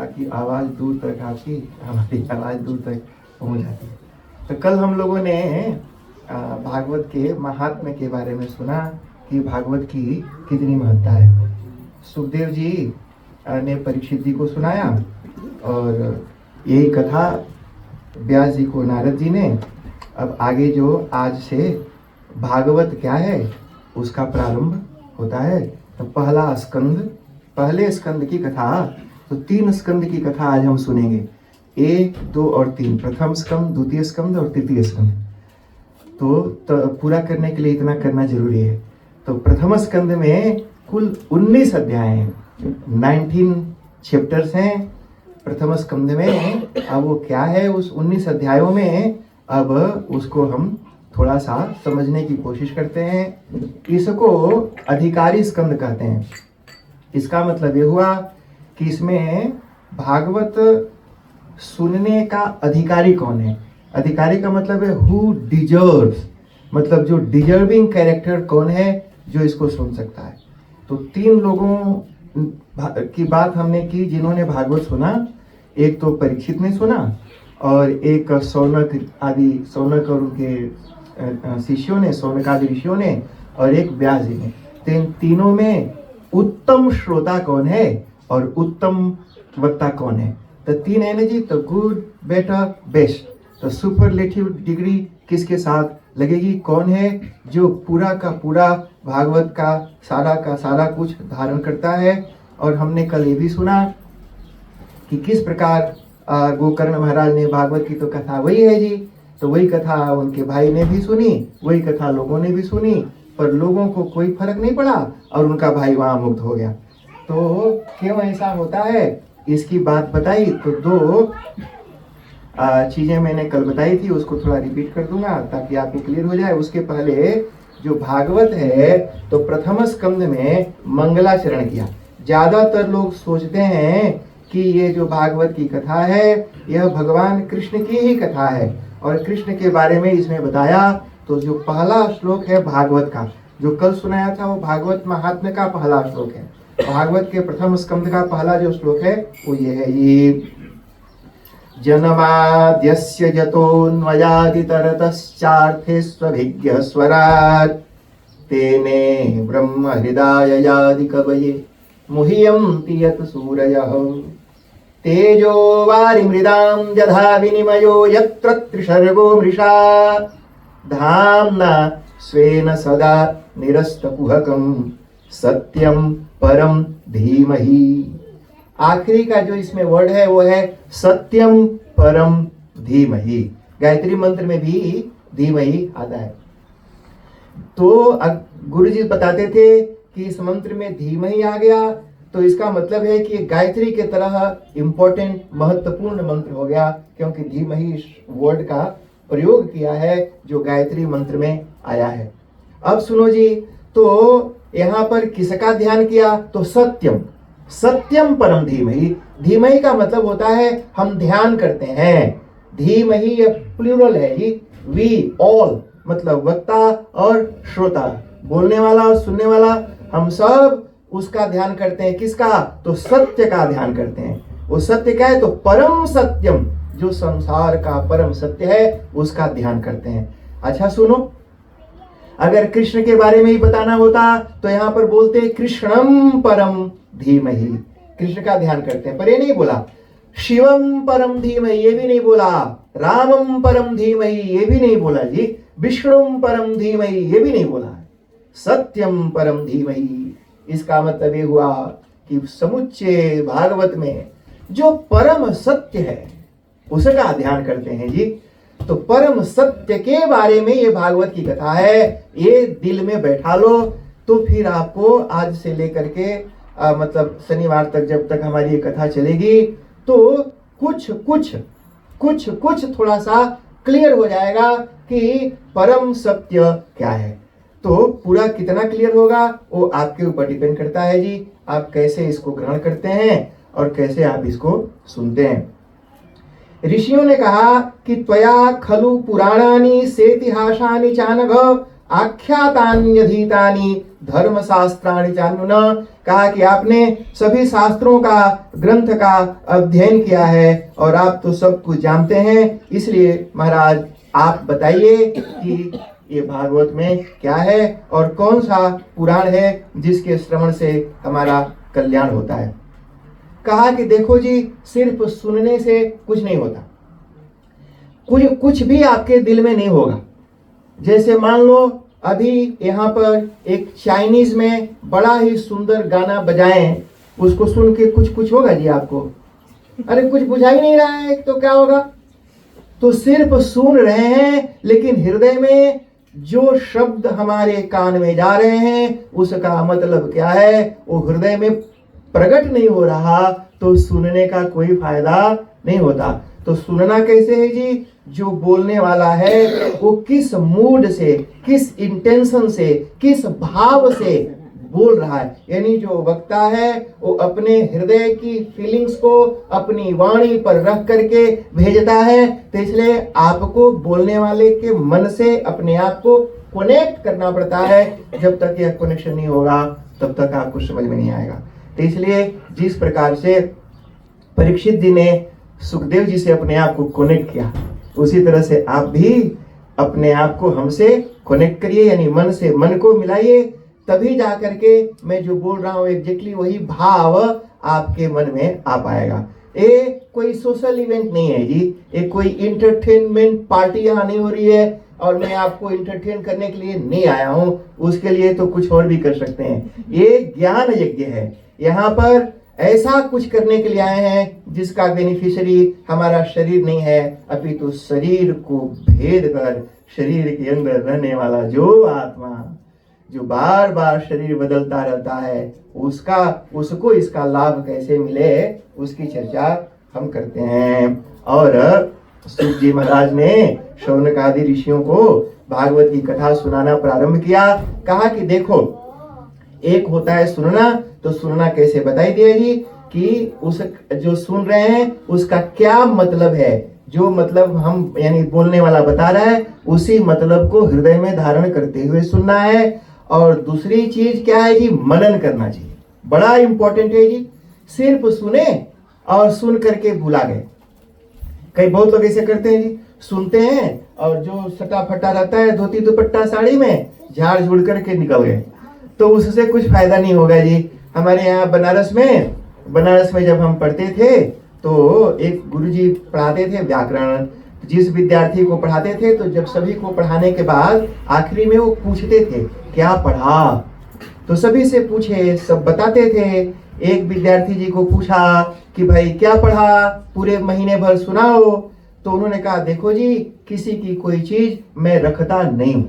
ताकि आवाज़ दूर तक आपकी हमारी आवाज़ दूर तक पहुंच जाती है। तो कल हम लोगों ने भागवत के महात्म्य के बारे में सुना कि भागवत की कितनी महत्ता है। सुखदेव जी ने परीक्षित जी को सुनाया और यही कथा व्यास जी को नारद जी ने। अब आगे जो आज से भागवत क्या है उसका प्रारंभ होता है। तो पहला स्कंद, पहले स्कंद की कथा, तो 3 स्कंद की कथा आज हम सुनेंगे, 1, 2 और 3। प्रथम स्कंद, द्वितीय स्कंद और तृतीय स्कंद। तो पूरा करने के लिए इतना करना जरूरी है। तो प्रथम स्कंद में कुल 19 अध्याय हैं, 19 चैप्टर्स हैं प्रथम स्कंद में। अब वो क्या है उस 19 अध्यायों में, अब उसको हम थोड़ा सा समझने की कोशिश करते हैं। इसको अधिकारी स्कंद कहते हैं। इसका मतलब ये हुआ कि इसमें भागवत सुनने का अधिकारी कौन है। अधिकारी का मतलब है हु डिजर्व्स, मतलब जो डिजर्विंग कैरेक्टर कौन है जो इसको सुन सकता है। तो 3 लोगों की बात हमने की जिन्होंने भागवत सुना। एक तो परीक्षित ने सुना और एक सौनक आदि, सौनक और उनके शिष्यों ने, सौनक आदि ऋषियों ने, और एक व्यास जी ने। तो इन तीनों में उत्तम श्रोता कौन है और उत्तम वक्ता कौन है। तो 3 है ना जी, तो गुड, बेटर, बेस्ट। तो सुपरलेटिव डिग्री किसके साथ लगेगी, कौन है जो पूरा का पूरा भागवत का सारा कुछ धारण करता है। और हमने कल ये भी सुना कि किस प्रकार गोकर्ण महाराज ने भागवत की तो कथा वही है जी, तो वही कथा उनके भाई ने भी सुनी, वही कथा लोगों ने भी सुनी, पर लोगों को कोई फर्क नहीं पड़ा और उनका भाई वहां मुक्त हो गया। तो क्यों ऐसा होता है इसकी बात बताई। तो 2 चीजें मैंने कल बताई थी, उसको थोड़ा रिपीट कर दूंगा ताकि आपको क्लियर हो जाए। उसके पहले जो भागवत है तो प्रथम स्कंद में मंगलाचरण किया। ज्यादातर लोग सोचते हैं कि ये जो भागवत की कथा है यह भगवान कृष्ण की ही कथा है और कृष्ण के बारे में इसमें बताया। तो जो पहला श्लोक है भागवत का, जो कल सुनाया था, वो भागवत महात्म्य का पहला श्लोक है। भागवत के प्रथम स्कंद का पहला जो श्लोक है वो ये है, ये जन्माद्यस्य जतोऽन्वयादितरतश्चार्थेष्वभिज्ञः स्वराट् तेने ब्रह्म हृदयादि कवये मुह्यन्ति यत् सूरयः तेजो वारिमृदां यथा विनिमयो यत्र त्रिसर्गो मृषा धाम्ना स्वेन सदा निरस्तकुहकं सत्यं परम धीमहि। आखिरी का जो इसमें वर्ड है वो है सत्यम परम धीमहि। गायत्री मंत्र में भी धीमहि आता है। तो गुरु जी बताते थे कि इस मंत्र में धीमहि आ गया तो इसका मतलब है कि गायत्री के तरह इंपॉर्टेंट महत्वपूर्ण मंत्र हो गया, क्योंकि धीमहि इस वर्ड का प्रयोग किया है जो गायत्री मंत्र में आया है। अब सुनो जी, तो यहाँ पर किसका ध्यान किया, तो सत्यम, सत्यम परम धीमहि। धीमहि का मतलब होता है हम ध्यान करते हैं। धीमहि ये प्लूरल है जी, वी ऑल, मतलब वक्ता और श्रोता, बोलने वाला और सुनने वाला, हम सब उसका ध्यान करते हैं। किसका, तो सत्य का ध्यान करते हैं। वो सत्य क्या है, तो परम सत्यम, जो संसार का परम सत्य है उसका ध्यान करते हैं। अच्छा सुनो, अगर कृष्ण के बारे में ही बताना होता तो यहां पर बोलते कृष्णम परम धीमहि, कृष्ण का ध्यान करते हैं, पर ये नहीं बोला। शिवम परम धीमहि ये भी नहीं बोला, रामम परम धीमहि ये भी नहीं बोला जी, विष्णुम परम धीमहि ये भी नहीं बोला, सत्यम परम धीमहि। इसका मतलब ये हुआ कि समुच्चय भागवत में जो परम सत्य है उसका ध्यान करते हैं जी। तो परम सत्य के बारे में ये भागवत की कथा है, ये दिल में बैठा लो। तो फिर आपको आज से लेकर के मतलब शनिवार तक, जब तक हमारी ये कथा चलेगी, तो कुछ थोड़ा सा क्लियर हो जाएगा कि परम सत्य क्या है। तो पूरा कितना क्लियर होगा वो आपके ऊपर डिपेंड करता है जी, आप कैसे इसको ग्रहण करते हैं और कैसे आप इसको सुनते हैं। ऋषियों ने कहा कि त्वया खलु पुराणानि सेतिहासानि चानघ आख्यातान्यधीतानि धर्मशास्त्राणि चान्युन, कहा कि आपने सभी शास्त्रों का, ग्रंथ का अध्ययन किया है और आप तो सब कुछ जानते हैं, इसलिए महाराज आप बताइए कि ये भागवत में क्या है और कौन सा पुराण है जिसके श्रवण से हमारा कल्याण होता है। कहा कि देखो जी, सिर्फ सुनने से कुछ नहीं होता, कुछ भी आपके दिल में नहीं होगा। जैसे मान लो अभी यहाँ पर एक चाइनीज में बड़ा ही सुंदर गाना बजाएं, उसको सुन के कुछ होगा जी आपको? अरे कुछ बुझा ही नहीं रहा है तो क्या होगा? तो सिर्फ सुन रहे हैं, लेकिन हृदय में जो शब्द हमारे कान में जा रहे हैं उसका मतलब क्या है वो हृदय में प्रकट नहीं हो रहा, तो सुनने का कोई फायदा नहीं होता। तो सुनना कैसे है जी? जो बोलने वाला है वो किस मूड से, किस इंटेंशन से, किस भाव से बोल रहा है, यानी जो वक्ता है वो अपने हृदय की फीलिंग्स को अपनी वाणी पर रख करके भेजता है। तो इसलिए आपको बोलने वाले के मन से अपने आप को कनेक्ट करना पड़ता है। जब तक यह कनेक्शन नहीं होगा तब तक आपको समझ में नहीं आएगा। तो इसलिए जिस प्रकार से परीक्षित जी ने सुखदेव जी से अपने आप को कनेक्ट किया, उसी तरह से आप भी अपने आप को हमसे कनेक्ट करिए, यानी मन से मन को मिलाइए, तभी जा करके मैं जो बोल रहा हूँ एग्जैक्टली वही भाव आपके मन में आ पाएगा। ये कोई सोशल इवेंट नहीं है जी, ये कोई इंटरटेनमेंट पार्टी यहाँ नहीं हो रही है और मैं आपको इंटरटेन करने के लिए नहीं आया हूँ, उसके लिए तो कुछ और भी कर सकते हैं। ये ज्ञान यज्ञ है, यहाँ पर ऐसा कुछ करने के लिए आए हैं जिसका बेनिफिशियरी हमारा शरीर नहीं है, अपितु शरीर को भेद कर शरीर के अंदर रहने वाला जो आत्मा, जो बार बार शरीर बदलता रहता है, उसको इसका लाभ कैसे मिले उसकी चर्चा हम करते हैं। और सुख जी महाराज ने शौनक आदि ऋषियों को भागवत की कथा सुनाना प्रारंभ किया। कहा कि देखो, एक होता है सुनना, तो सुनना कैसे बताई दिया जी कि उस जो सुन रहे हैं उसका क्या मतलब है, जो मतलब हम यानी बोलने वाला बता रहा है उसी मतलब को हृदय में धारण करते हुए सुनना है। और दूसरी चीज क्या है जी? मनन करना चाहिए, बड़ा इंपॉर्टेंट है जी। सिर्फ सुने और सुन करके भुला गए। कई बहुत लोग ऐसे करते हैं जी, सुनते हैं और जो सटा फटा रहता है धोती दुपट्टा साड़ी में झाड़ झूड़ करके निकल गए, तो उससे कुछ फायदा नहीं होगा जी। हमारे यहाँ बनारस में जब हम पढ़ते थे तो एक गुरुजी पढ़ाते थे व्याकरण। जिस विद्यार्थी को पढ़ाते थे तो जब सभी को पढ़ाने के बाद आखिरी में वो पूछते थे क्या पढ़ा, तो सभी से पूछे, सब बताते थे। एक विद्यार्थी जी को पूछा कि भाई क्या पढ़ा, पूरे महीने भर सुनाओ। तो उन्होंने कहा देखो जी, किसी की कोई चीज मैं रखता नहीं हूं,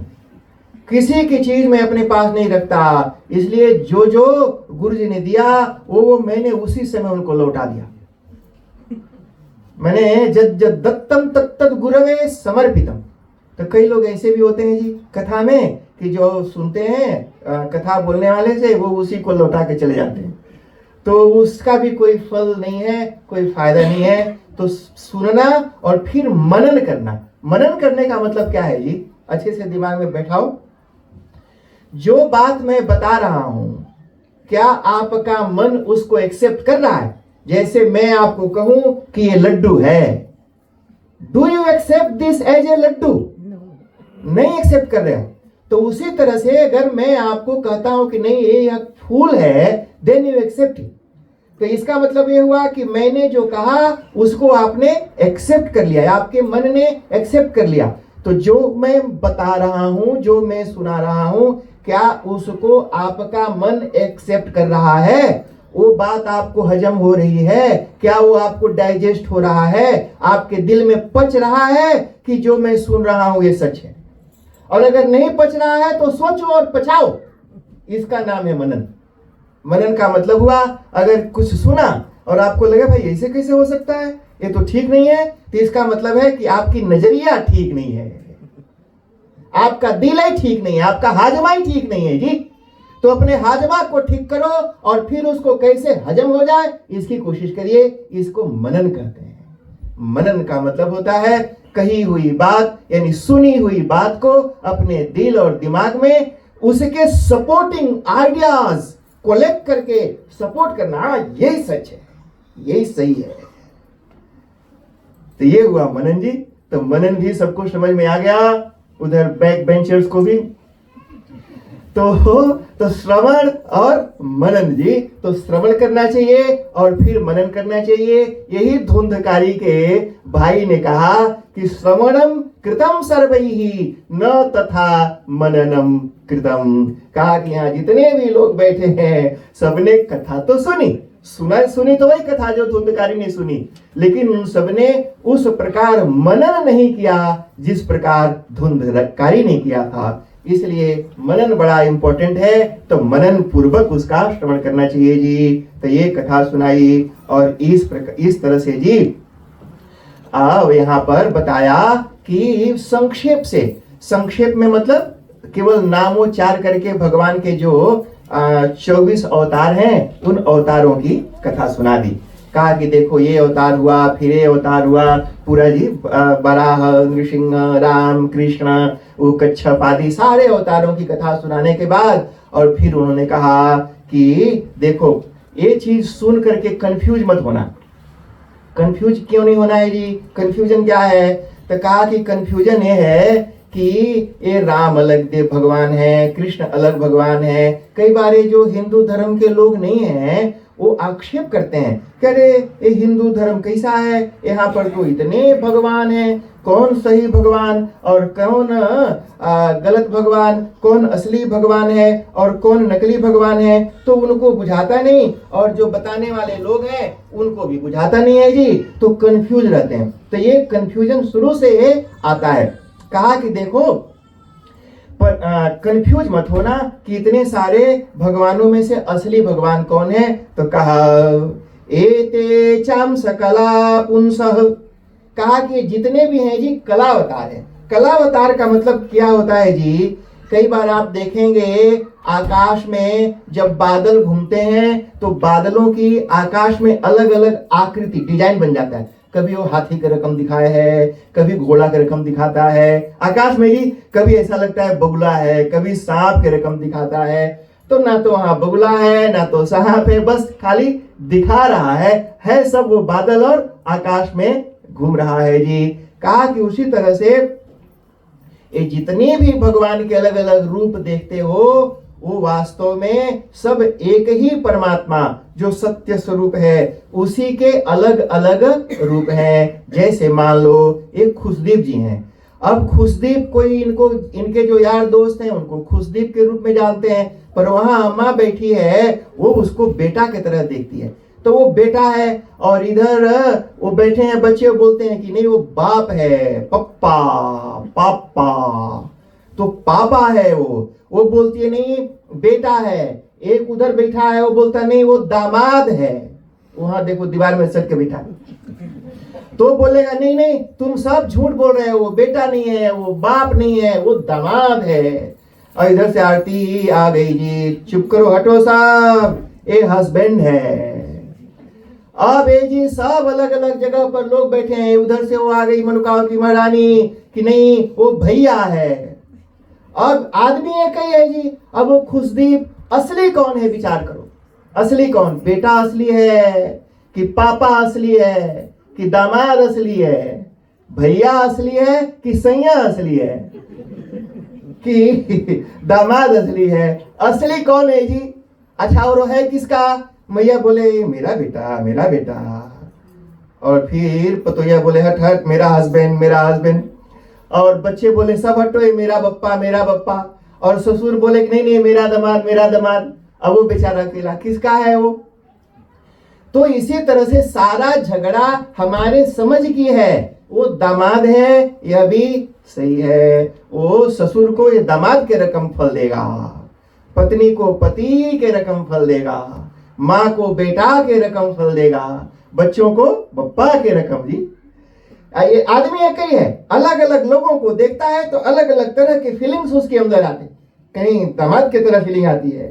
किसी की चीज मैं अपने पास नहीं रखता, इसलिए जो जो गुरुजी ने दिया वो मैंने उसी समय उनको लौटा दिया। मैंने जद जद दत्तम तत्तद गुरवे समर्पितम। तो कई लोग ऐसे भी होते हैं जी कथा में कि जो सुनते हैं कथा बोलने वाले से, वो उसी को लौटा के चले जाते हैं, तो उसका भी कोई फल नहीं है, कोई फायदा नहीं है। तो सुनना और फिर मनन करना। मनन करने का मतलब क्या है जी? अच्छे से दिमाग में बैठाओ। जो बात मैं बता रहा हूं, क्या आपका मन उसको एक्सेप्ट कर रहा है? जैसे मैं आपको कहूं कि ये लड्डू है, do you accept this as a laddoo? नहीं एक्सेप्ट कर रहे हो। तो उसी तरह से अगर मैं आपको कहता हूं कि नहीं ये एक फूल है, देन यू एक्सेप्ट इट। तो इसका मतलब ये हुआ कि मैंने जो कहा उसको आपने एक्सेप्ट कर लिया, आपके मन ने एक्सेप्ट कर लिया। तो जो मैं बता रहा हूं, जो मैं सुना रहा हूं, क्या उसको आपका मन एक्सेप्ट कर रहा है? वो बात आपको हजम हो रही है? क्या वो आपको डाइजेस्ट हो रहा है? आपके दिल में पच रहा है कि जो मैं सुन रहा हूं ये सच है? और अगर नहीं पच रहा है तो सोचो और पचाओ। इसका नाम है मनन। मनन का मतलब हुआ अगर कुछ सुना और आपको लगा भाई ऐसे कैसे हो सकता है, ये तो ठीक नहीं है, तो इसका मतलब है कि आपकी नजरिया ठीक नहीं है, आपका दिल ही ठीक नहीं है, आपका हाजमा ही ठीक नहीं है जी। तो अपने हाजमा को ठीक करो और फिर उसको कैसे हजम हो जाए इसकी कोशिश करिए। इसको मनन कहते हैं। मनन का मतलब होता है कही हुई बात यानी सुनी हुई बात को अपने दिल और दिमाग में उसके सपोर्टिंग आइडियाज कलेक्ट करके सपोर्ट करना, यही सच है, यही सही है। तो ये हुआ मनन जी। तो मनन भी सबको समझ में आ गया, उधर बैक बेंचर्स को भी। तो श्रवण और मनन जी, तो श्रवण करना चाहिए और फिर मनन करना चाहिए। यही धुंधकारी के भाई ने कहा कि श्रवणम कृतम सर्वैहि न तथा मननम कृतम। कहा कि यहाँ जितने भी लोग बैठे हैं सबने कथा तो सुनी तो वही कथा जो धुंधकारी ने सुनी, लेकिन उन सबने उस प्रकार मनन नहीं किया जिस प्रकार धुंधकारी ने किया था। इसलिए मनन बड़ा इंपॉर्टेंट है, तो मनन पूर्वक उसका श्रवण करना चाहिए जी। तो ये कथा सुनाई और इस तरह से जी यहाँ पर बताया कि संक्षेप में मतलब केवल नामोच्चार करके भगवान के जो 24 अवतार हैं उन अवतारों की कथा सुना दी। कहा कि देखो ये अवतार हुआ, फिर ये अवतार हुआ, पूरा जी बराह, नृसिंह, राम, कृष्ण, कच्छप आदि सारे अवतारों की कथा सुनाने के बाद और फिर उन्होंने कहा कि देखो ये चीज सुन करके कंफ्यूज मत होना। कंफ्यूज क्यों नहीं होना है जी? कंफ्यूजन क्या है? तो कहा कि कंफ्यूजन ये है कि ये राम अलग देव भगवान है, कृष्ण अलग भगवान है। कई बार जो हिंदू धर्म के लोग नहीं हैं वो आक्षेप करते हैं कि अरे ये हिंदू धर्म कैसा है, यहाँ पर तो इतने भगवान हैं, कौन सही भगवान और कौन गलत भगवान, कौन असली भगवान है और कौन नकली भगवान है, तो उनको बुझाता नहीं और जो बताने वाले लोग हैं उनको भी बुझाता नहीं है जी, तो कंफ्यूज रहते हैं। तो ये कंफ्यूजन शुरू से आता है। कहा कि देखो कंफ्यूज मत होना कि इतने सारे भगवानों में से असली भगवान कौन है। तो कहा एते चाम सकला पुंसः। कहा कि जितने भी हैं जी कलावतार है। कलावतार का मतलब क्या होता है जी? कई बार आप देखेंगे आकाश में जब बादल घूमते हैं तो बादलों की आकाश में अलग अलग आकृति डिजाइन बन जाता है। कभी वो हाथी के रकम दिखाए है, कभी घोड़ा के रकम दिखाता है आकाश में ही, कभी ऐसा लगता है बगुला है, कभी सांप के रकम दिखाता है। तो ना तो वहां बगुला है ना तो सांप है, बस खाली दिखा रहा है सब वो बादल और आकाश में घूम रहा है जी। कहा कि उसी तरह से ये जितने भी भगवान के अलग अलग रूप देखते हो वो वास्तव में सब एक ही परमात्मा जो सत्य स्वरूप है उसी के अलग अलग रूप हैं। जैसे मान लो एक खुशदीप जी हैं। अब खुशदीप कोई इनके जो यार दोस्त हैं उनको खुशदीप के रूप में जानते हैं, पर वहां अम्मा बैठी है वो उसको बेटा की तरह देखती है, तो वो बेटा है। और इधर वो बैठे हैं बच्चे, बोलते हैं कि नहीं वो बाप है, पप्पा पापा, तो पापा है वो बोलती है नहीं बेटा है। एक उधर बैठा है वो बोलता नहीं वो दामाद है, वहां देखो दीवार में सट के बैठा, तो बोलेगा नहीं नहीं तुम सब झूठ बोल रहे हो, वो बेटा नहीं है, वो बाप नहीं है, वो दामाद है। और इधर से आरती आ गई जी, चुप करो हटो साहब, ये हस्बैंड है। अब ये जी सब अलग अलग जगह पर लोग बैठे हैं। उधर से वो आ गई मनोकामना की महारानी कि नहीं वो भैया है। अब आदमी एक ही है जी। अब वो खुशदीप असली कौन है विचार करो, असली कौन? बेटा असली है कि पापा असली है कि दामाद असली है, भैया असली है कि सैया असली है कि दामाद असली है? असली कौन है जी? अच्छा और है किसका? मैया बोले मेरा बेटा मेरा बेटा, और फिर पतोया बोले हट हट मेरा हस्बैंड मेरा हस्बैंड, और बच्चे बोले सब हटो ये मेरा बप्पा मेरा बप्पा, और ससुर बोले कि नहीं नहीं मेरा दामाद मेरा दामाद। अब वो बेचारा अकेला किसका है वो? तो इसी तरह से सारा झगड़ा हमारे समझ की है। वो दामाद है यह भी सही है, वो ससुर को ये दामाद के रकम फल देगा, पत्नी को पति के रकम फल देगा, माँ को बेटा के रकम फल देगा, बच्चों को बप्पा के रकम जी। ये आदमी एक ही है, अलग अलग लोगों को देखता है तो अलग अलग तरह के फीलिंग्स उसके अंदर आते हैं। कहीं दामाद की तरह फीलिंग आती है,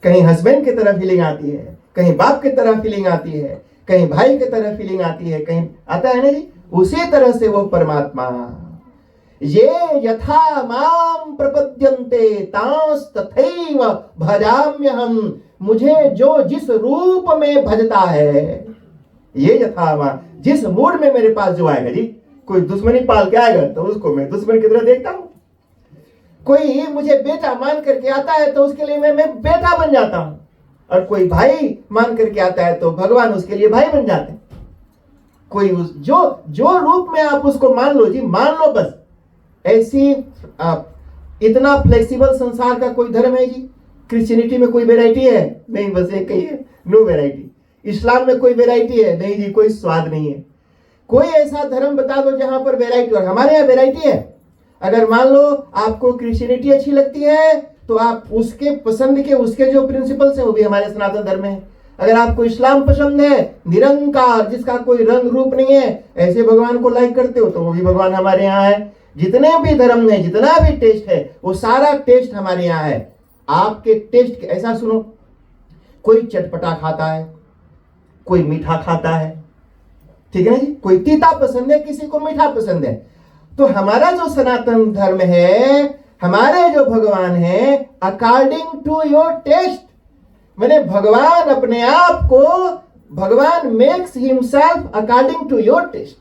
कहीं हस्बैंड की तरह फीलिंग आती है, कहीं बाप की तरह फीलिंग आती है, कहीं भाई की तरह फीलिंग आती है, कहीं आता है ना जी। उसी तरह से वो परमात्मा, ये यथा माम प्रपद्यन्ते तांस तथैव भजाम्यहम्, मुझे जो जिस रूप में भजता है, ये यथा माम, जिस मूड में मेरे पास जो आएगा जी, कोई दुश्मनी पाल के आएगा तो उसको मैं दुश्मन की तरह देखता हूं, कोई मुझे बेटा मान करके आता है तो उसके लिए मैं बेटा बन जाता हूं, और कोई भाई मान करके आता है तो भगवान उसके लिए भाई बन जाते हैं। कोई जो रूप में आप उसको मान लो जी, मान लो बस। ऐसी इतना फ्लेक्सिबल संसार का कोई धर्म है जी? क्रिश्चियनिटी में कोई वैरायटी है? नहीं, बस एक ही है, नो वैरायटी। इस्लाम में कोई वैरायटी है? नहीं जी, कोई स्वाद नहीं है। कोई ऐसा धर्म बता दो जहां पर वैरायटी, और हमारे यहाँ वैरायटी है। अगर मान लो आपको क्रिश्चियनिटी अच्छी लगती है तो आप उसके पसंद के, उसके जो प्रिंसिपल्स हैं वो भी हमारे सनातन धर्म में है। अगर आपको इस्लाम पसंद है, निरंकार, जिसका कोई रंग रूप नहीं है, ऐसे भगवान को लाइक करते हो, तो वो भी भगवान हमारे यहाँ है। जितने भी धर्म है, जितना भी टेस्ट है, वो सारा टेस्ट हमारे यहाँ है। आपके टेस्ट ऐसा सुनो, कोई चटपटा खाता है, कोई मीठा खाता है, ठीक है ना जी? कोई तीता पसंद है, किसी को मीठा पसंद है। तो हमारा जो सनातन धर्म है, हमारे जो भगवान है, अकॉर्डिंग टू योर टेस्ट, मैंने भगवान अपने आप को, Bhagwan makes himself according to your taste.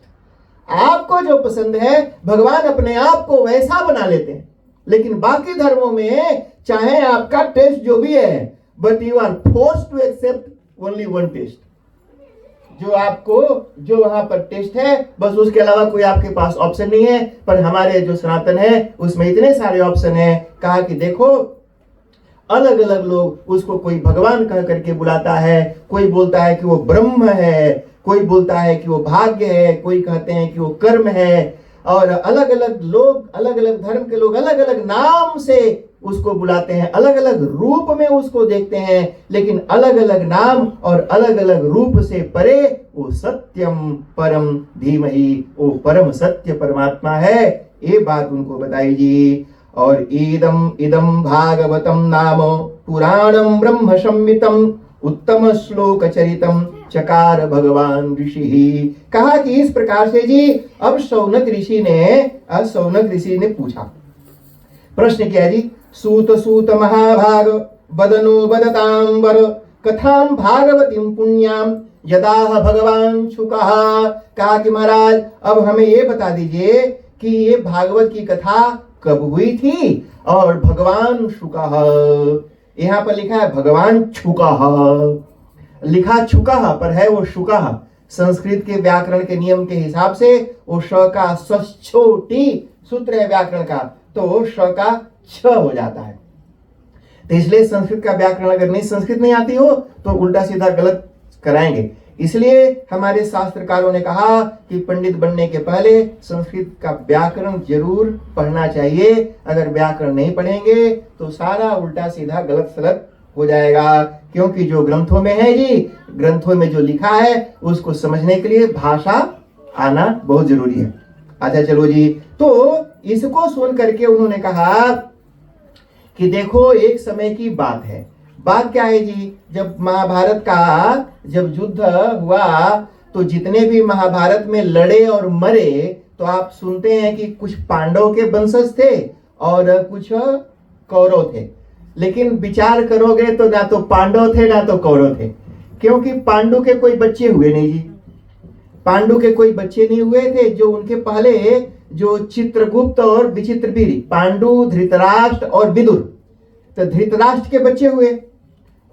आपको जो पसंद है, भगवान अपने आप को वैसा बना लेते हैं। लेकिन बाकी धर्मों में चाहे आपका टेस्ट जो भी है, but you are forced to accept only one test. जो आपको, जो वहां पर टेस्ट है, बस उसके अलावा कोई आपके पास ऑप्शन नहीं है। पर हमारे जो सनातन है उसमें इतने सारे ऑप्शन है। कहा कि देखो, अलग अलग लोग उसको कोई भगवान कह करके बुलाता है, कोई बोलता है कि वो ब्रह्म है, कोई बोलता है कि वो भाग्य है, कोई कहते हैं कि वो कर्म है, और अलग अलग लोग, अलग अलग धर्म के लोग अलग अलग नाम से उसको बुलाते हैं, अलग अलग रूप में उसको देखते हैं। लेकिन अलग अलग नाम और अलग अलग रूप से परे वो सत्यम परम धीमहि, वो परम सत्य परमात्मा है। ये बात उनको बताई जी। और इदम इदम भागवतम नाम पुराणम ब्रह्म संहितम उत्तम श्लोक चरितम चकार भगवान ऋषि। कहा कि इस प्रकार से जी, अब शौनक ऋषि ने पूछा, प्रश्न किया जी, सूत सूत महाभाग बदनो बदतांबर कथाम भागवतीम पुण्याम यदाह भगवान शुकः। कहा कि महाराज, अब हमें ये बता दीजिए कि ये भागवत की कथा कब हुई थी और भगवान शुकः। यहां पर लिखा है भगवान शुकः, लिखा शुकः पर है वो शुकः। संस्कृत के व्याकरण के नियम के हिसाब से वो श का सच्छोटी सूत्र है व्याकरण का, तो श का छ हो जाता है। तो इसलिए संस्कृत का व्याकरण अगर नहीं, संस्कृत नहीं आती हो तो उल्टा सीधा गलत कराएंगे। इसलिए हमारे शास्त्रकारों ने कहा कि पंडित बनने के पहले संस्कृत का व्याकरण जरूर पढ़ना चाहिए। अगर व्याकरण नहीं पढ़ेंगे तो सारा उल्टा सीधा गलत सलत हो जाएगा। क्योंकि जो ग्रंथों में है जी, ग्रंथों में जो लिखा है उसको समझने के लिए भाषा आना बहुत जरूरी है। अच्छा चलो जी, तो इसको सुन करके उन्होंने कहा कि देखो, एक समय की बात है। बात क्या है जी? जब महाभारत का जब युद्ध हुआ तो जितने भी महाभारत में लड़े और मरे, तो आप सुनते हैं कि कुछ पांडव के वंशज थे और कुछ कौरव थे। लेकिन विचार करोगे तो ना तो पांडव थे ना तो कौरव थे, क्योंकि पांडु के कोई बच्चे हुए नहीं जी। पांडु के कोई बच्चे नहीं हुए थे। जो उनके पहले जो चित्रगुप्त और विचित्रवीर, पांडु, धृतराष्ट्र और विदुर, तो धृतराष्ट्र के बच्चे हुए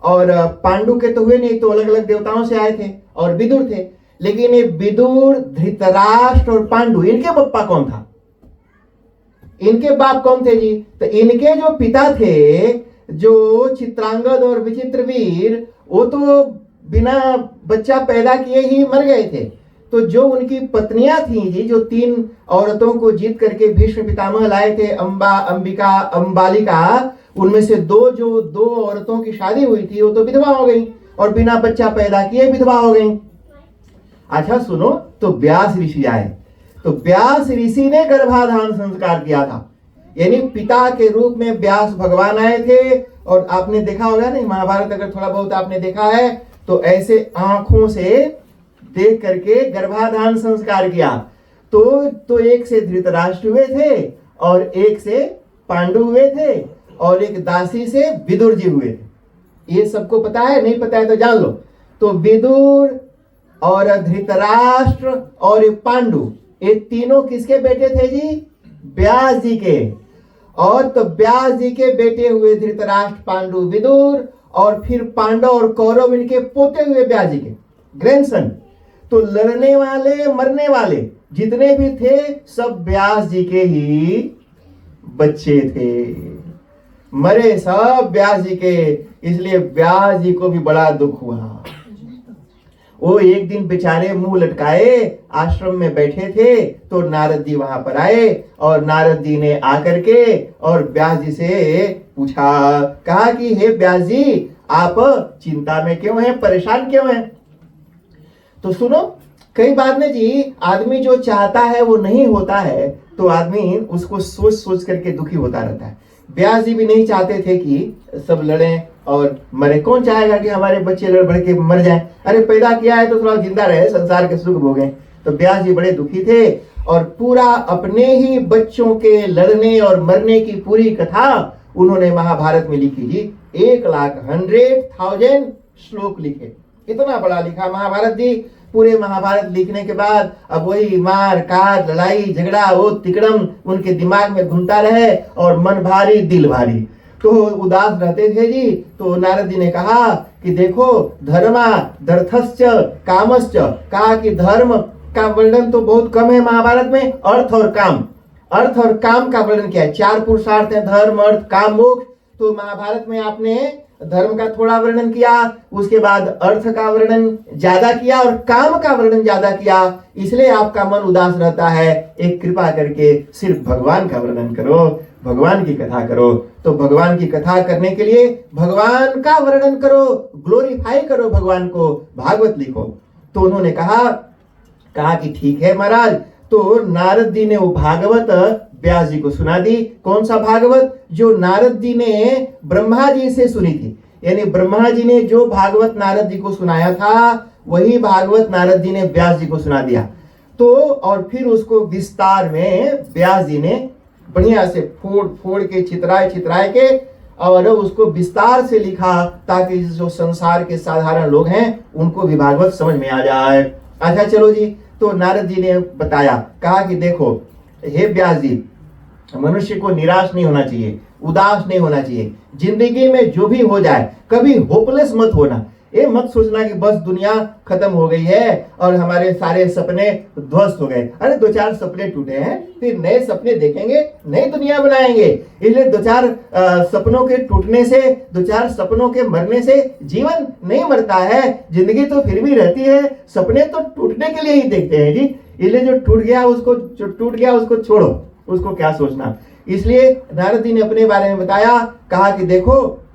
और पांडु के तो हुए नहीं, तो अलग अलग देवताओं से आए थे और विदुर थे। लेकिन ये विदुर, धृतराष्ट्र और पांडु, इनके पप्पा कौन था? इनके बाप कौन थे जी? तो इनके जो पिता थे, जो चित्रांगद और विचित्रवीर, वो तो बिना बच्चा पैदा किए ही मर गए थे। तो जो उनकी पत्नियां थी जी, जो 3 औरतों को जीत करके भीष्म पितामह लाए थे, अंबा, अंबिका, अंबालिका, उनमें से 2 औरतों की शादी हुई थी, वो तो विधवा हो गई और बिना बच्चा पैदा किए विधवा हो गई। अच्छा सुनो, तो व्यास ऋषि आए। तो व्यास ऋषि ने गर्भाधान संस्कार किया था, यानी पिता के रूप में व्यास भगवान आए थे। और आपने देखा होगा नहीं, महाभारत अगर थोड़ा बहुत आपने देखा है तो ऐसे आंखों से देख करके गर्भाधान संस्कार किया। तो एक से धृतराष्ट्र हुए थे और एक से पांडु हुए थे और एक दासी से विदुर जी हुए थे। ये सबको पता है? नहीं पता है तो जान लो। तो विदुर और धृतराष्ट्र और पांडु, ये तीनों किसके बेटे थे जी? व्यास जी के। और तो व्यास जी के बेटे हुए धृतराष्ट्र, पांडु, विदुर, और फिर पांडव और कौरव इनके पोते हुए व्यास जी के ग्रैंडसन। तो लड़ने वाले मरने वाले जितने भी थे सब व्यास जी के ही बच्चे थे, मरे सब व्यास जी के। इसलिए व्यास जी को भी बड़ा दुख हुआ। वो एक दिन बेचारे मुंह लटकाए आश्रम में बैठे थे, तो नारद जी वहां पर आए और नारद जी ने आकर के और व्यास जी से पूछा, कहा कि हे व्यास जी, आप चिंता में क्यों हैं, परेशान क्यों हैं? तो सुनो, कई बार में जी आदमी जो चाहता है वो नहीं होता है, तो आदमी उसको सोच सोच करके दुखी होता रहता है। व्यास जी भी नहीं चाहते थे कि सब लड़ें और मरे। कौन चाहेगा कि हमारे बच्चे लड़ भड़ के मर जाएं? अरे पैदा किया है तो थोड़ा जिंदा रहे, संसार के सुख भोगें। तो व्यास जी बड़े दुखी थे और पूरा अपने ही बच्चों के लड़ने और मरने की पूरी कथा उन्होंने महाभारत में लिखी जी। 1,100,000 श्लोक लिखे, इतना बड़ा लिखा महाभारत जी। पूरे महाभारत लिखने के बाद अब वही मार काट लड़ाई झगड़ा वो तिकड़म उनके दिमाग में घूमता रहे और मन भारी दिल भारी, तो उदास रहते थे जी। तो नारद जी ने कहा कि देखो, धर्मा दर्थश्च कामश्च, कहा कि धर्म का वर्णन तो बहुत कम है महाभारत में, अर्थ और काम, अर्थ और काम का वर्णन किया है। 4 पुरुषार्थ है, धर्म अर्थ काम मोक्ष। तो महाभारत में आपने धर्म का थोड़ा वर्णन किया, उसके बाद अर्थ का वर्णन ज्यादा किया और काम का वर्णन ज्यादा किया, इसलिए आपका मन उदास रहता है। एक कृपा करके सिर्फ भगवान का वर्णन करो, भगवान की कथा करो। तो भगवान की कथा करने के लिए भगवान का वर्णन करो, ग्लोरीफाई करो भगवान को, भागवत लिखो। तो उन्होंने कहा कि ठीक है महाराज। तो नारद जी ने वो भागवत व्यास जी को सुना दी। कौन सा भागवत? जो नारद जी ने ब्रह्मा जी से सुनी थी, यानी ब्रह्मा जी ने जो भागवत नारद जी को सुनाया था वही भागवत नारद जी ने व्यास जी को सुना दिया। तो और फिर उसको विस्तार में व्यास जी ने बढ़िया से फोड़ फोड़ के चितराए के और उसको विस्तार से लिखा, ताकि जो संसार के साधारण लोग हैं उनको भी भागवत समझ में आ जाए। अच्छा चलो जी। तो नारद जी ने बताया, कहा कि देखो हे व्यास जी, मनुष्य को निराश नहीं होना चाहिए, उदास नहीं होना चाहिए। जिंदगी में जो भी हो जाए कभी होपलेस मत होना। ये मत सोचना कि बस दुनिया खत्म हो गई है और हमारे सारे सपने ध्वस्त हो गए। अरे 2-4 सपने टूटे हैं, फिर नए सपने देखेंगे, नई दुनिया बनाएंगे। इसलिए 2-4 सपनों के टूटने से, 2-4 सपनों के मरने से जीवन नहीं मरता है, जिंदगी तो फिर भी रहती है। सपने तो टूटने के लिए ही देखते हैं जी। इसलिए जो टूट गया उसको छोड़ो, उसको क्या सोचना। इसलिए नारद जी ने अपने बारे में बताया, कहा कि देखो,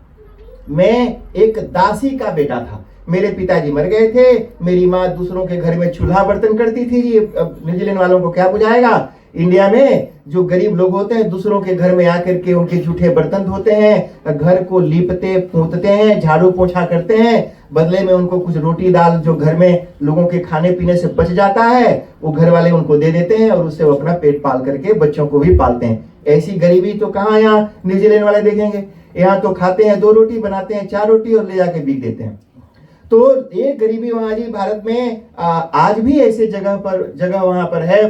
मैं एक दासी का बेटा था, मेरे पिताजी मर गए थे, मेरी माँ दूसरों के घर में चूल्हा बर्तन करती थी जी। अब न्यूजीलैंड वालों को क्या बुझाएगा, इंडिया में जो गरीब लोग होते हैं दूसरों के घर में आकर के उनके जूठे बर्तन धोते हैं, घर को लीपते पोंछते हैं, झाड़ू पोछा करते हैं, बदले में उनको कुछ रोटी दाल जो घर में लोगों के खाने पीने से बच जाता है वो घर वाले उनको दे देते हैं और उससे वो अपना पेट पाल करके बच्चों को भी पालते हैं। ऐसी गरीबी तो कहाँ यहाँ न्यूजीलैंड वाले देखेंगे। यहाँ तो खाते हैं 2 रोटी, बनाते हैं 4 रोटी और ले जाके बिक देते हैं। तो ये गरीबी वहां जी भारत में आज भी ऐसे जगह वहां पर है।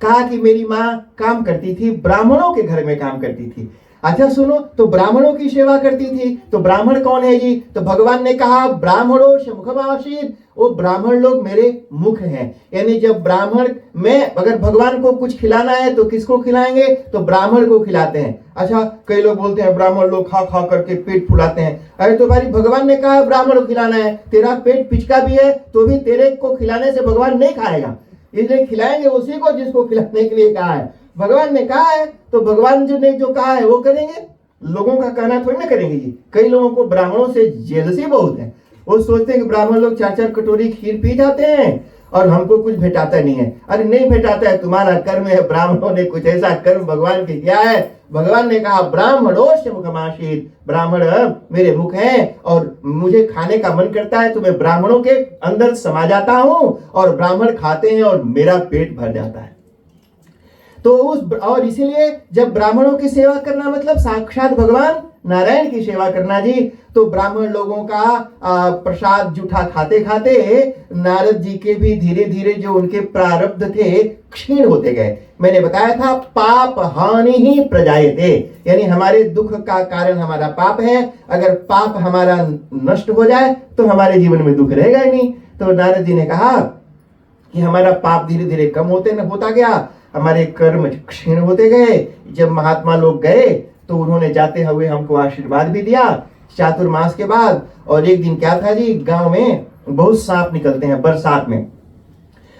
कहा कि मेरी माँ काम करती थी, ब्राह्मणों के घर में काम करती थी। अच्छा सुनो, तो ब्राह्मणों की सेवा करती थी। तो ब्राह्मण कौन है जी? तो भगवान ने कहा ब्राह्मणों से मुखमासीत, वो ब्राह्मण लोग मेरे मुख हैं। यानी जब ब्राह्मण में अगर भगवान को कुछ खिलाना है तो किसको खिलाएंगे? तो ब्राह्मण को खिलाते हैं। अच्छा, कई लोग बोलते हैं ब्राह्मण लोग खा खा करके पेट फुलाते हैं। अरे तो भाई भगवान ने कहा ब्राह्मण को खिलाना है, तेरा पेट पिचका भी है तो भी तेरे को खिलाने से भगवान नहीं खाएगा, इसलिए खिलाएंगे उसी को जिसको खिलाने के लिए कहा है। भगवान ने कहा है तो भगवान जो ने जो कहा है वो करेंगे, लोगों का कहना थोड़ी ना करेंगे जी। कई लोगों को ब्राह्मणों से जेलसी बहुत है, वो सोचते हैं कि ब्राह्मण लोग 4-4 कटोरी खीर पी जाते हैं और हमको कुछ भेटाता नहीं है। अरे नहीं भेटाता है, तुम्हारा कर्म है, ब्राह्मणों ने कुछ ऐसा कर्म भगवान के किया है। भगवान ने कहा ब्राह्मणोस्य मुखमासीत्, ब्राह्मण मेरे मुख हैं और मुझे खाने का मन करता है तो मैं ब्राह्मणों के अंदर समा जाता हूं और ब्राह्मण खाते हैं और मेरा पेट भर जाता है। तो और इसीलिए जब ब्राह्मणों की सेवा करना मतलब साक्षात भगवान नारायण की सेवा करना जी। तो ब्राह्मण लोगों का प्रसाद जूठा खाते खाते नारद जी के भी धीरे धीरे जो उनके प्रारब्ध थे क्षीण होते गए। मैंने बताया था पाप हानि ही प्रजायते, यानी हमारे दुख का कारण हमारा पाप है। अगर पाप हमारा नष्ट हो जाए तो हमारे जीवन में दुख रहेगा ही नहीं। तो नारद जी ने कहा कि हमारा पाप धीरे धीरे कम होता गया, हमारे कर्म क्षीण होते गए। जब महात्मा लोग गए तो उन्होंने जाते हुए हमको आशीर्वाद भी दिया चातुर्मास के बाद। और एक दिन क्या था जी, गांव में बहुत सांप निकलते हैं बरसात में।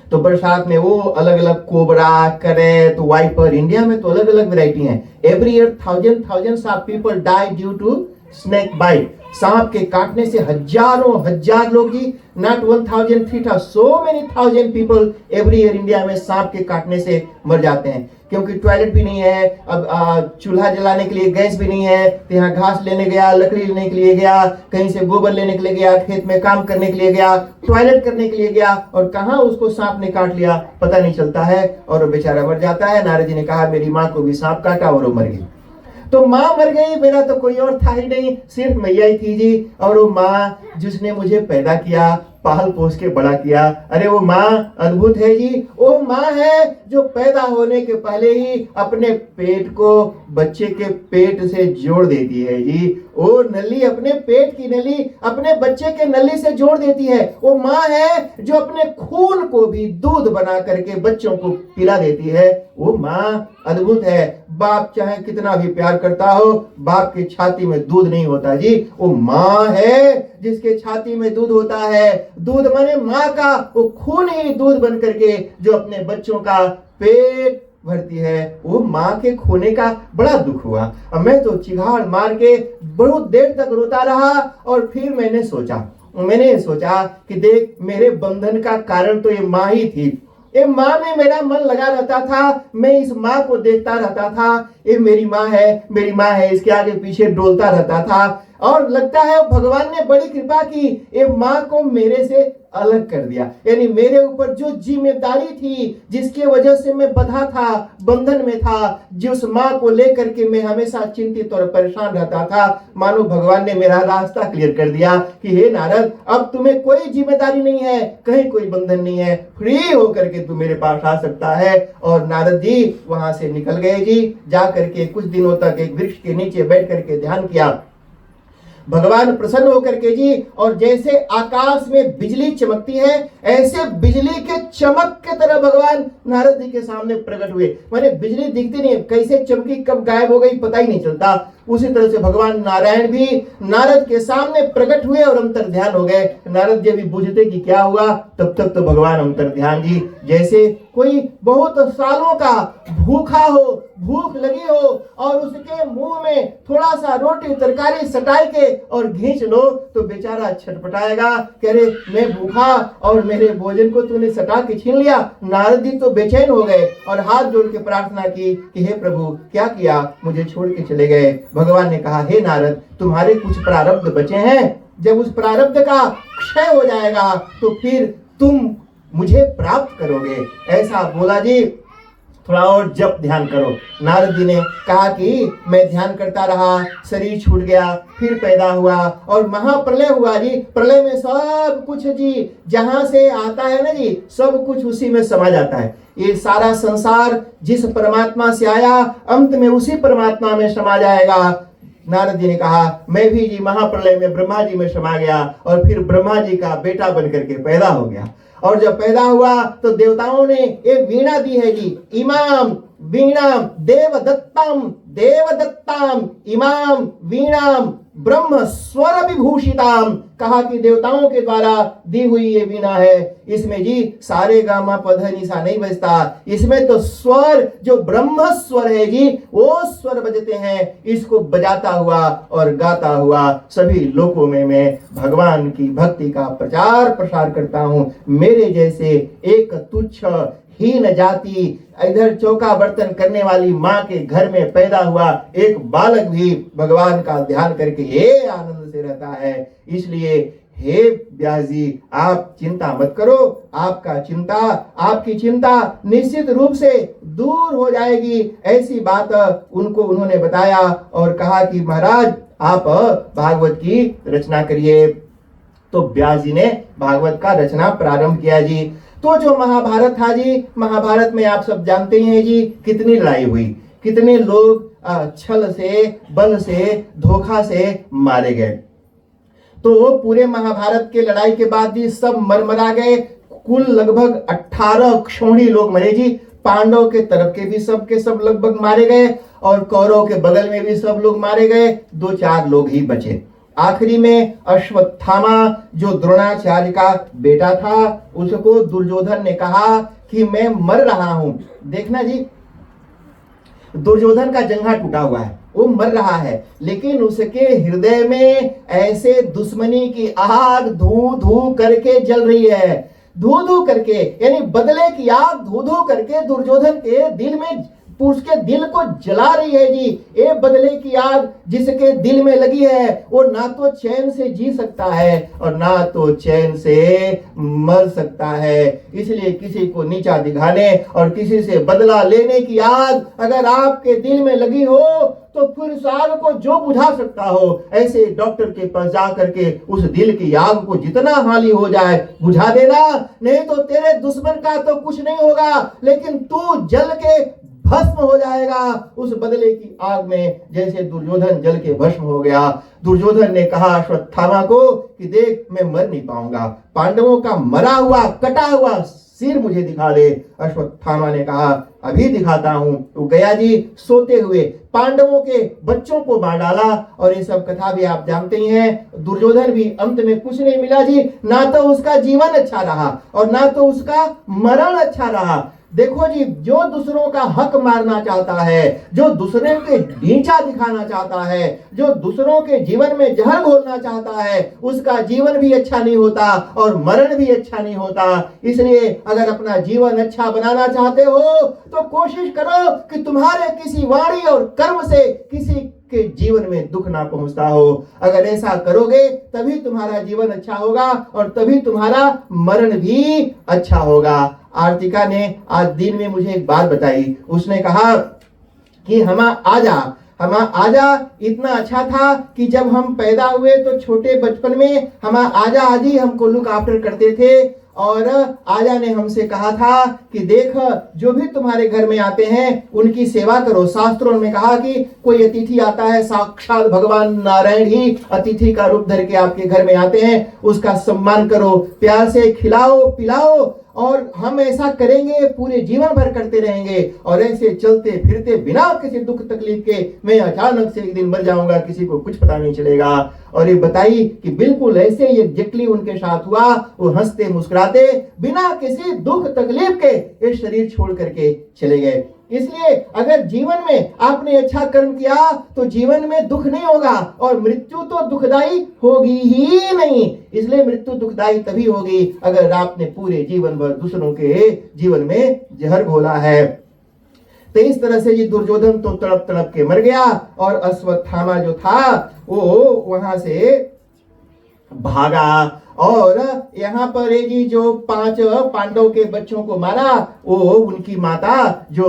तो बरसात में वो अलग अलग कोबरा, करेत, वाइपर, इंडिया में तो अलग अलग वैरायटी हैं। Every year thousands of people die due to snake bite. सांप के काटने से हजारों हजार लोग ही, not 1000 3 so many thousand people every year India में सांप के काटने से मर जाते हैं। क्योंकि टॉयलेट भी नहीं है, अब चूल्हा जलाने के लिए गैस भी नहीं है, तो यहाँ घास लेने गया, लकड़ी लेने के लिए गया, कहीं से गोबर लेने के लिए गया, खेत में काम करने के लिए गया, टॉयलेट करने के लिए गया और कहाँ उसको सांप ने काट लिया पता नहीं चलता है और वो बेचारा मर जाता है। नारद जी ने कहा मेरी माँ को भी सांप काटा और वो मर गई। तो माँ मर गई, मेरा तो कोई और था ही नहीं, सिर्फ मैया ही थी जी। और वो माँ जिसने मुझे पैदा किया, पाल पोस के बड़ा किया, अरे वो माँ अद्भुत है जी। वो माँ है जो पैदा होने के पहले ही अपने पेट को बच्चे के पेट से जोड़ देती है जी। वो नली, अपने पेट की नली अपने बच्चे के नली से जोड़ देती है। वो माँ है जो अपने खून को भी दूध बना करके बच्चों को पिला देती है। वो माँ अद्भुत है। बाप चाहे कितना भी प्यार करता हो, बाप की छाती में दूध नहीं होता जी। वो माँ है जिसके छाती में दूध होता है। दूध माने माँ का वो खून ही दूध बन करके जो अपने बच्चों का पेट भरती है। वो माँ के खोने का बड़ा दुख हुआ। अब मैं तो चिघाड़ मार के बहुत देर तक रोता रहा और फिर मैंने सोचा कि देख, मेरे बंधन का कारण तो ये माँ ही थी। ये माँ में मेरा मन लगा रहता था, मैं इस माँ को देखता रहता था, ये मेरी माँ है, इसके आगे पीछे डोलता रहता था। और लगता है भगवान ने बड़ी कृपा की, ये माँ को मेरे से अलग कर दिया। यानी मेरे ऊपर जो जिम्मेदारी थी, जिसके वजह से मैं बंधा था, बंधन में था, जिस माँ को लेकर के मैं हमेशा चिंतित और परेशान रहता था, मानो भगवान ने मेरा रास्ता क्लियर कर दिया कि हे नारद, अब तुम्हें कोई जिम्मेदारी नहीं है, कहीं कोई बंधन नहीं है, फ्री होकर के तू मेरे पास आ सकता है। और नारद जी वहां से निकल गए जी। जा करके कुछ दिनों तक एक वृक्ष के नीचे बैठ करके ध्यान किया। भगवान प्रसन्न होकर के जी, और जैसे आकाश में बिजली चमकती है, ऐसे बिजली के चमक के तरह भगवान नारद जी के सामने प्रकट हुए। माने बिजली दिखती नहीं, कैसे चमकी कब गायब हो गई पता ही नहीं चलता। उसी तरह से भगवान नारायण भी नारद के सामने प्रकट हुए और अंतर ध्यान हो गए। नारद जी भी बुझते कि क्या हुआ, तब तक तो भगवान अंतर ध्यान जी। जैसे कोई बहुत सालों का भूखा हो, भूख लगी हो और उसके मुंह में थोड़ा सा रोटी तरकारी सटाई के और घींच लो तो बेचारा छटपटाएगा, कह रहे मैं भूखा और मेरे भोजन को तूने सटा के छीन लिया। नारद जी तो बेचैन हो गए और हाथ जोड़ के प्रार्थना की कि हे प्रभु क्या किया, मुझे छोड़ के चले गए। भगवान ने कहा हे नारद, तुम्हारे कुछ प्रारब्ध बचे हैं, जब उस प्रारब्ध का क्षय हो जाएगा तो फिर तुम मुझे प्राप्त करोगे। ऐसा बोला जी। थोड़ा और जप ध्यान करो। नारद जी ने कहा कि मैं ध्यान करता रहा, शरीर छूट गया, फिर पैदा हुआ और महाप्रलय हुआ जी। प्रलय में सब कुछ जी जहां से आता है ना जी, सब कुछ उसी में समा जाता है। ये सारा संसार जिस परमात्मा से आया, अंत में उसी परमात्मा में समा जाएगा। नारद जी ने कहा मैं भी जी महाप्रलय में ब्रह्मा जी में समा गया और फिर ब्रह्मा जी का बेटा बन करके पैदा हो गया। और जब पैदा हुआ तो देवताओं ने एक वीणा दी है जी, इमाम वीणाम देवदत्तम, देवदत्ताम इमाम वीणाम ब्रह्म स्वर विभूषिताम, कहा कि देवताओं के द्वारा दी हुई ये वीणा है। इसमें जी सारे गामा पध निशा नहीं बजता, इसमें तो स्वर जो ब्रह्म स्वर है जी वो स्वर बजते हैं। इसको बजाता हुआ और गाता हुआ सभी लोकों में मैं भगवान की भक्ति का प्रचार प्रसार करता हूं। मेरे जैसे एक तुच्छ हीन जाति, इधर चौका बर्तन करने वाली माँ के घर में पैदा हुआ एक बालक भी भगवान का ध्यान करके ये आनंद से रहता है। इसलिए हे व्यास जी, आप चिंता मत करो, आपकी चिंता निश्चित रूप से दूर हो जाएगी। ऐसी बात उन्होंने बताया और कहा कि महाराज आप भागवत की रचना करिए। तो व्यास जी ने भागवत का रचना प्रारंभ किया जी। तो जो महाभारत था जी, महाभारत में आप सब जानते हैं जी कितनी लड़ाई हुई, कितने लोग छल से, बल से, धोखा से मारे गए। तो पूरे महाभारत के लड़ाई के बाद जी सब मरा गए। कुल लगभग 18 क्षोणी लोग मरे जी। पांडव के तरफ के भी सब के सब लगभग मारे गए और कौरव के बगल में भी सब लोग मारे गए। 2-4 लोग ही बचे। आखिरी में अश्वत्थामा जो द्रोणाचार्य का बेटा था, उसको दुर्योधन ने कहा कि मैं मर रहा हूं। देखना जी, दुर्योधन का जंघा टूटा हुआ है, वो मर रहा है, लेकिन उसके हृदय में ऐसे दुश्मनी की आग धू धू करके जल रही है। धू धू करके यानी बदले की आग धू धू करके दुर्योधन के दिल में, उसके दिल को जला रही है जी। ये बदले की आग जिसके दिल में लगी है वो ना तो चैन से जी सकता है और ना तो चैन से मर सकता है। इसलिए किसी को नीचा दिखाने और किसी से बदला लेने की आग अगर आपके दिल में लगी हो तो फिर उस आग को जो बुझा सकता हो, ऐसे डॉक्टर के पास जा करके उस दिल की आग को जितना हानि हो जाए बुझा देना। नहीं तो तेरे दुश्मन का तो कुछ नहीं होगा, लेकिन तू जल के भस्म हो जाएगा उस बदले की आग में, जैसे दुर्योधन जल के भस्म हो गया। दुर्योधन ने कहा अश्वत्थामा को कि देख, मैं मर नहीं पाऊंगा, पांडवों का मरा हुआ कटा हुआ सिर मुझे दिखा दे। अश्वत्थामा ने कहा अभी दिखाता हूं। तो गया जी, सोते हुए पांडवों के बच्चों को मार डाला। और ये सब कथा भी आप जानते ही हैं। दुर्योधन भी अंत में कुछ नहीं मिला जी, ना तो उसका जीवन अच्छा रहा और ना तो उसका मरण अच्छा रहा। देखो जी, जो दूसरों का हक मारना चाहता है, जो दूसरे के नीचा दिखाना चाहता है, जो दूसरों के जीवन में जहर घोलना चाहता है, उसका जीवन भी अच्छा नहीं होता और मरण भी अच्छा नहीं होता। इसलिए अगर अपना जीवन अच्छा बनाना चाहते हो तो कोशिश करो कि तुम्हारे किसी वाणी और कर्म से किसी के जीवन में दुख ना पहुंचता हो। अगर ऐसा करोगे तभी तुम्हारा जीवन अच्छा होगा और तभी तुम्हारा मरण भी अच्छा होगा। आर्तिका ने आज दिन में मुझे एक बात बताई। उसने कहा कि हमा आजा इतना अच्छा था कि जब हम पैदा हुए तो छोटे बचपन में हमा आजा आजी हमको लुक आफ्टर करते थे और आजा ने हमसे कहा था कि देख, जो भी तुम्हारे घर में आते हैं उनकी सेवा करो। शास्त्रों में कहा कि कोई अतिथि आता है, साक्षात भगवान नारायण ही अतिथि का रूप धर के आपके घर में आते हैं, उसका सम्मान करो, प्यार से खिलाओ पिलाओ। और हम ऐसा करेंगे, पूरे जीवन भर करते रहेंगे। और ऐसे चलते फिरते बिना किसी दुख तकलीफ के मैं अचानक से एक दिन मर जाऊंगा, किसी को कुछ पता नहीं चलेगा। और ये बताई कि बिल्कुल ऐसे ही एग्जैक्टली उनके साथ हुआ। वो हंसते मुस्कुराते बिना किसी दुख तकलीफ के ये शरीर छोड़ करके चले गए। इसलिए अगर जीवन में आपने अच्छा कर्म किया तो जीवन में दुख नहीं होगा और मृत्यु तो दुखदाई होगी ही नहीं। इसलिए मृत्यु दुखदाई तभी होगी अगर आपने पूरे जीवन भर दूसरों के जीवन में जहर घोला है। तो इस तरह से ये दुर्योधन तो तड़प तड़प के मर गया और अश्वत्थामा जो था वो वहां से भागा। और यहाँ पर जी जो 5 पांडव के बच्चों को मारा, वो उनकी माता जो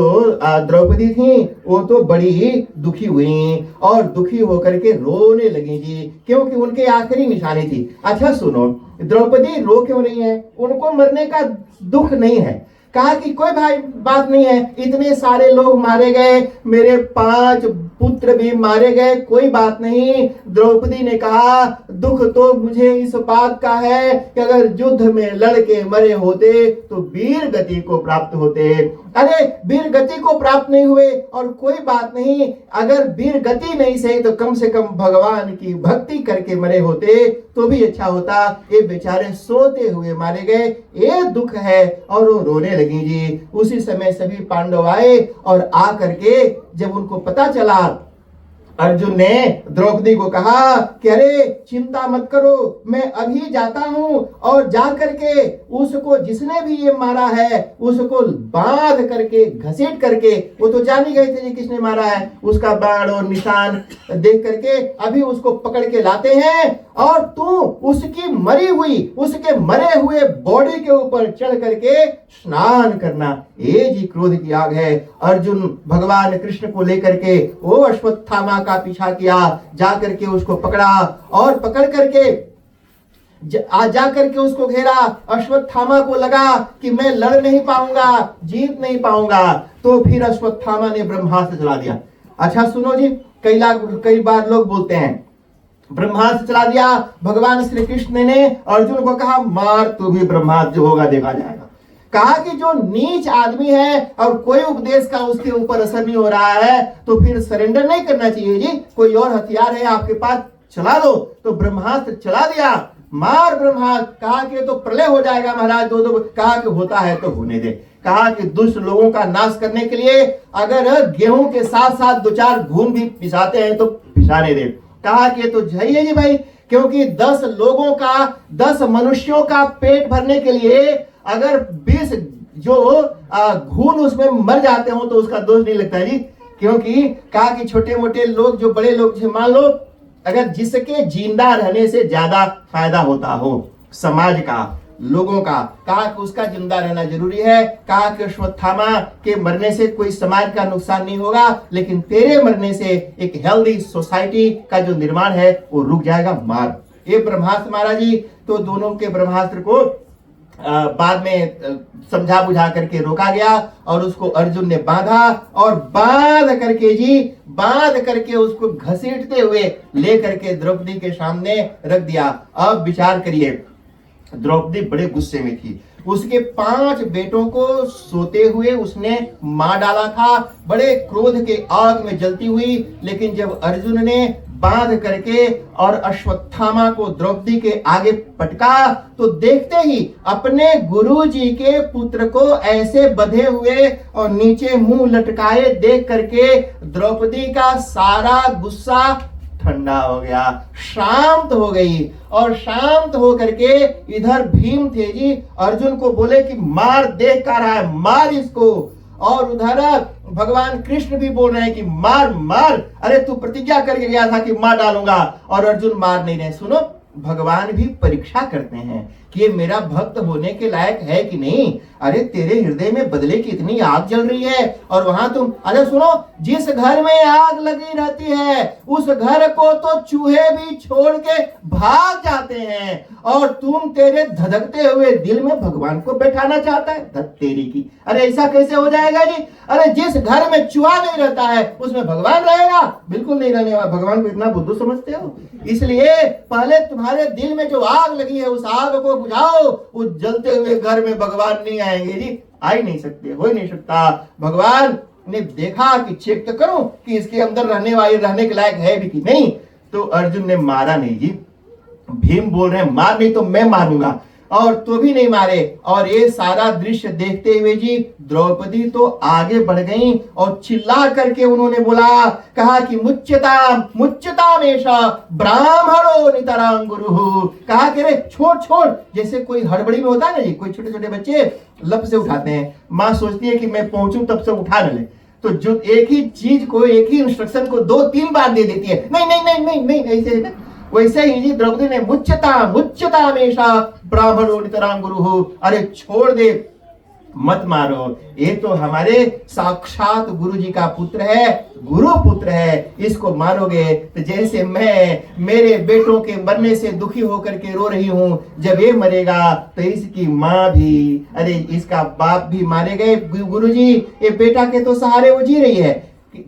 द्रौपदी थी वो तो बड़ी दुखी हुई और दुखी होकर के रोने लगी जी, क्योंकि उनके आखिरी निशानी थी। अच्छा सुनो, द्रौपदी रो क्यों रही है? उनको मरने का दुख नहीं है, कहा कि कोई भाई बात नहीं है, इतने सारे लोग मारे गए, मेरे 5 पुत्र भी मारे गए, कोई बात नहीं। द्रौपदी ने कहा दुख तो मुझे इस बात का है कि अगर युद्ध में लड़के मरे होते तो वीर गति को प्राप्त होते। अरे वीर गति को प्राप्त नहीं हुए और कोई बात नहीं, अगर वीर गति नहीं सही तो कम से कम भगवान की भक्ति करके मरे होते तो भी अच्छा होता। ये बेचारे सोते हुए मारे गए, ये दुख है। और वो रोने लगी जी। उसी समय सभी पांडव आए और आ करके जब उनको पता चला, अर्जुन ने द्रौपदी को कहा कि अरे चिंता मत करो, मैं अभी जाता हूं और जा करके उसको जिसने भी ये मारा है उसको बांध करके घसीट करके, वो तो जान ही गए थे जी किसने मारा है, उसका बाण और निशान देख करके अभी उसको पकड़ के लाते हैं और तू उसकी मरी हुई, उसके मरे हुए बॉडी के ऊपर चढ़ करके स्नान करना। ये जी क्रोध की आग है। अर्जुन भगवान कृष्ण को लेकर के वो अश्वत्थामा का पीछा किया, जा करके उसको पकड़ा और पकड़ करके जा करके उसको घेरा। अश्वत्थामा को लगा कि मैं लड़ नहीं पाऊंगा, जीत नहीं पाऊंगा, तो फिर अश्वत्थामा ने ब्रह्मास्त्र चला दिया। अच्छा सुनो जी, कई बार लोग बोलते हैं ब्रह्मास्त्र चला दिया। भगवान श्री कृष्ण ने अर्जुन को कहा मार, तू भी ब्रह्मास्त्र जो होगा देखा जाएगा। कहा कि जो नीच आदमी है और कोई उपदेश का उसके ऊपर असर नहीं हो रहा है तो फिर सरेंडर नहीं करना चाहिए जी। कोई और हथियार है आपके पास, चला दो। तो ब्रह्मास्त्र चला दिया, मार ब्रह्मास्त्र। कहा कि तो प्रलय हो जाएगा महाराज, दो कहा कि होता है तो होने दे। कहा कि दुष्ट लोगों का नाश करने के लिए अगर गेहूं के साथ साथ 2-4 घून भी पिसाते हैं तो पिसाने दे। कहा कि तो चाहिए जी भाई, क्योंकि 10 लोगों का, 10 मनुष्यों का पेट भरने के लिए अगर 20 जो घून उसमें मर जाते हो तो उसका दोष नहीं लगता जी। क्योंकि कहा कि छोटे मोटे लोग, जो बड़े लोग, मान लो अगर जिसके जिंदा रहने से ज्यादा फायदा होता हो समाज का, लोगों का, कहा कि उसका जिंदा रहना जरूरी है। कहा कि अश्वत्थामा के मरने से कोई समाज का नुकसान नहीं होगा, लेकिन तेरे मरने से एक हेल्दी सोसाइटी का जो निर्माण है वो रुक जाएगा, मार। ये ब्रह्मास्त्र मारा जी। तो दोनों के ब्रह्मास्त्र को बाद में समझा बुझा करके रोका गया और उसको अर्जुन ने बांधा और बांध करके उसको घसीटते हुए ले करके द्रौपदी के सामने रख दिया। अब विचार करिए, द्रौपदी बड़े गुस्से में थी। उसके 5 बेटों को सोते हुए उसने मार डाला था, बड़े क्रोध के आग में जलती हुई। लेकिन जब अर्जुन ने बांध करके और अश्वत्थामा को द्रौपदी के आगे पटका तो देखते ही अपने गुरुजी के पुत्र को ऐसे बंधे हुए और नीचे मुंह लटकाए देख करके द्रौपदी का सारा गुस्सा ठंडा हो गया, शांत हो गई। और शांत हो करके इधर भीम थे जी, अर्जुन को बोले कि मार, देख कर रहा है, मार इसको। और उधर भगवान कृष्ण भी बोल रहे हैं कि मार मार, अरे तू प्रतिज्ञा करके गया था कि मार डालूंगा, और अर्जुन मार नहीं रहे। सुनो, भगवान भी परीक्षा करते हैं कि ये मेरा भक्त होने के लायक है कि नहीं। अरे तेरे हृदय में बदले की इतनी आग जल रही है और वहां तुम, अरे सुनो, जिस घर में आग लगी रहती है उस घर को तो चूहे भी छोड़ के भाग जाते हैं, और तुम तेरे धधकते हुए दिल में भगवान को बैठाना चाहता है। धत तेरी की, अरे ऐसा कैसे हो जाएगा जी। अरे जिस घर में चूहा नहीं रहता है उसमें भगवान रहेगा? बिल्कुल नहीं रहने वाला। भगवान को इतना बुद्धू समझते हो? इसलिए पहले तुम्हारे दिल में जो आग लगी है उस आग को बुझाओ। उस जलते हुए घर में भगवान नहीं आएंगे जी, आ ही नहीं सकते, हो ही नहीं सकता। भगवान ने देखा कि चेक तो करो कि इसके अंदर रहने के लायक है भी कि नहीं। तो अर्जुन ने मारा नहीं जी। भीम बोल रहे हैं मार नहीं तो मैं मारूंगा, और तो भी नहीं मारे। और ये सारा दृश्य देखते हुए जी द्रौपदी तो आगे बढ़ गई और चिल्ला करके उन्होंने बोला, कहा कि मुच्यता मेषा ब्राह्मणो नितरां गुरुः। कहा कि रे छोड़ छोड़, जैसे कोई हड़बड़ी में होता है ना जी, कोई छोटे छोटे बच्चे लब से उठाते हैं, माँ सोचती है कि मैं पहुंचूं तब से उठा न ले, तो जो एक ही चीज को, एक ही इंस्ट्रक्शन को 2-3 बार दे देती है, नहीं नहीं नहीं नहीं नहीं, ऐसे वैसे ही जी द्रौपदी ने मुच्यता मेषा ब्राह्मणो नितरां गुरुः, अरे छोड़ दे मत मारो, ये तो हमारे साक्षात गुरु जी का पुत्र है, गुरु पुत्र है, इसको मारोगे तो जैसे मैं मेरे बेटों के मरने से दुखी होकर के रो रही हूं, जब ये मरेगा तो इसकी माँ भी, अरे इसका बाप भी मारे गए। गुरु जी ये बेटा के तो सहारे वो जी रही है।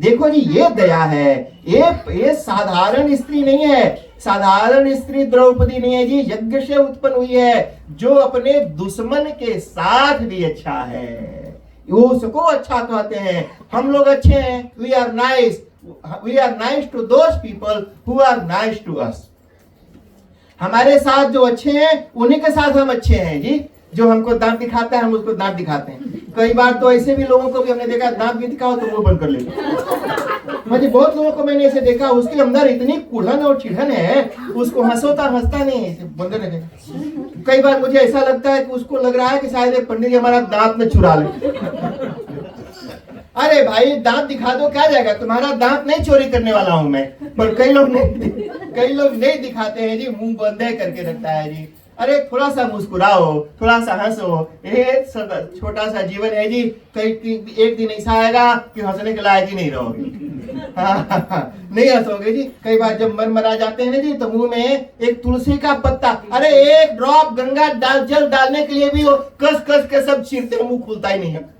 देखो जी ये दया है, ये साधारण स्त्री नहीं है, साधारण स्त्री द्रौपदी नहीं है जी, यज्ञ से उत्पन्न हुई है, जो अपने दुश्मन के साथ भी अच्छा है, उसको अच्छा कहते हैं। हम लोग अच्छे हैं, we are nice to those people who are nice to us. हमारे साथ जो अच्छे हैं उन्हीं के साथ हम अच्छे हैं जी। जो हमको दांत दिखाता है हम उसको दांत दिखाते हैं। कई बार तो ऐसे भी लोगों को भी हमने देखा, दांत भी दिखाओ तो वो बंद कर लेते। मुझे बहुत लोगों को मैंने ऐसे देखा, उसके अंदर इतनी कुढ़न और चिढ़न है, उसको हंसोता हंसता नहीं है, बंद रखे। कई बार मुझे ऐसा लगता है कि उसको लग रहा है कि शायद पंडित जी हमारा दांत में चुरा ले। अरे भाई दांत दिखा दो, क्या जाएगा, तुम्हारा दांत नहीं चोरी करने वाला हूं मैं। पर कई लोग नहीं दिखाते हैं जी, मुंह बंद करके रखता है जी। अरे थोड़ा सा मुस्कुराओ, थोड़ा सा हंसो, ये छोटा सा जीवन है जी। एक दिन ऐसा आएगा कि हंसने के लायक ही नहीं रहोगे। नहीं हंसोगे जी। कई बार जब मरा जाते हैं ना जी, तो मुंह में एक तुलसी का पत्ता, अरे एक ड्रॉप गंगा जल डालने के लिए भी वो कस के सब चीरते, मुंह खुलता ही नहीं है।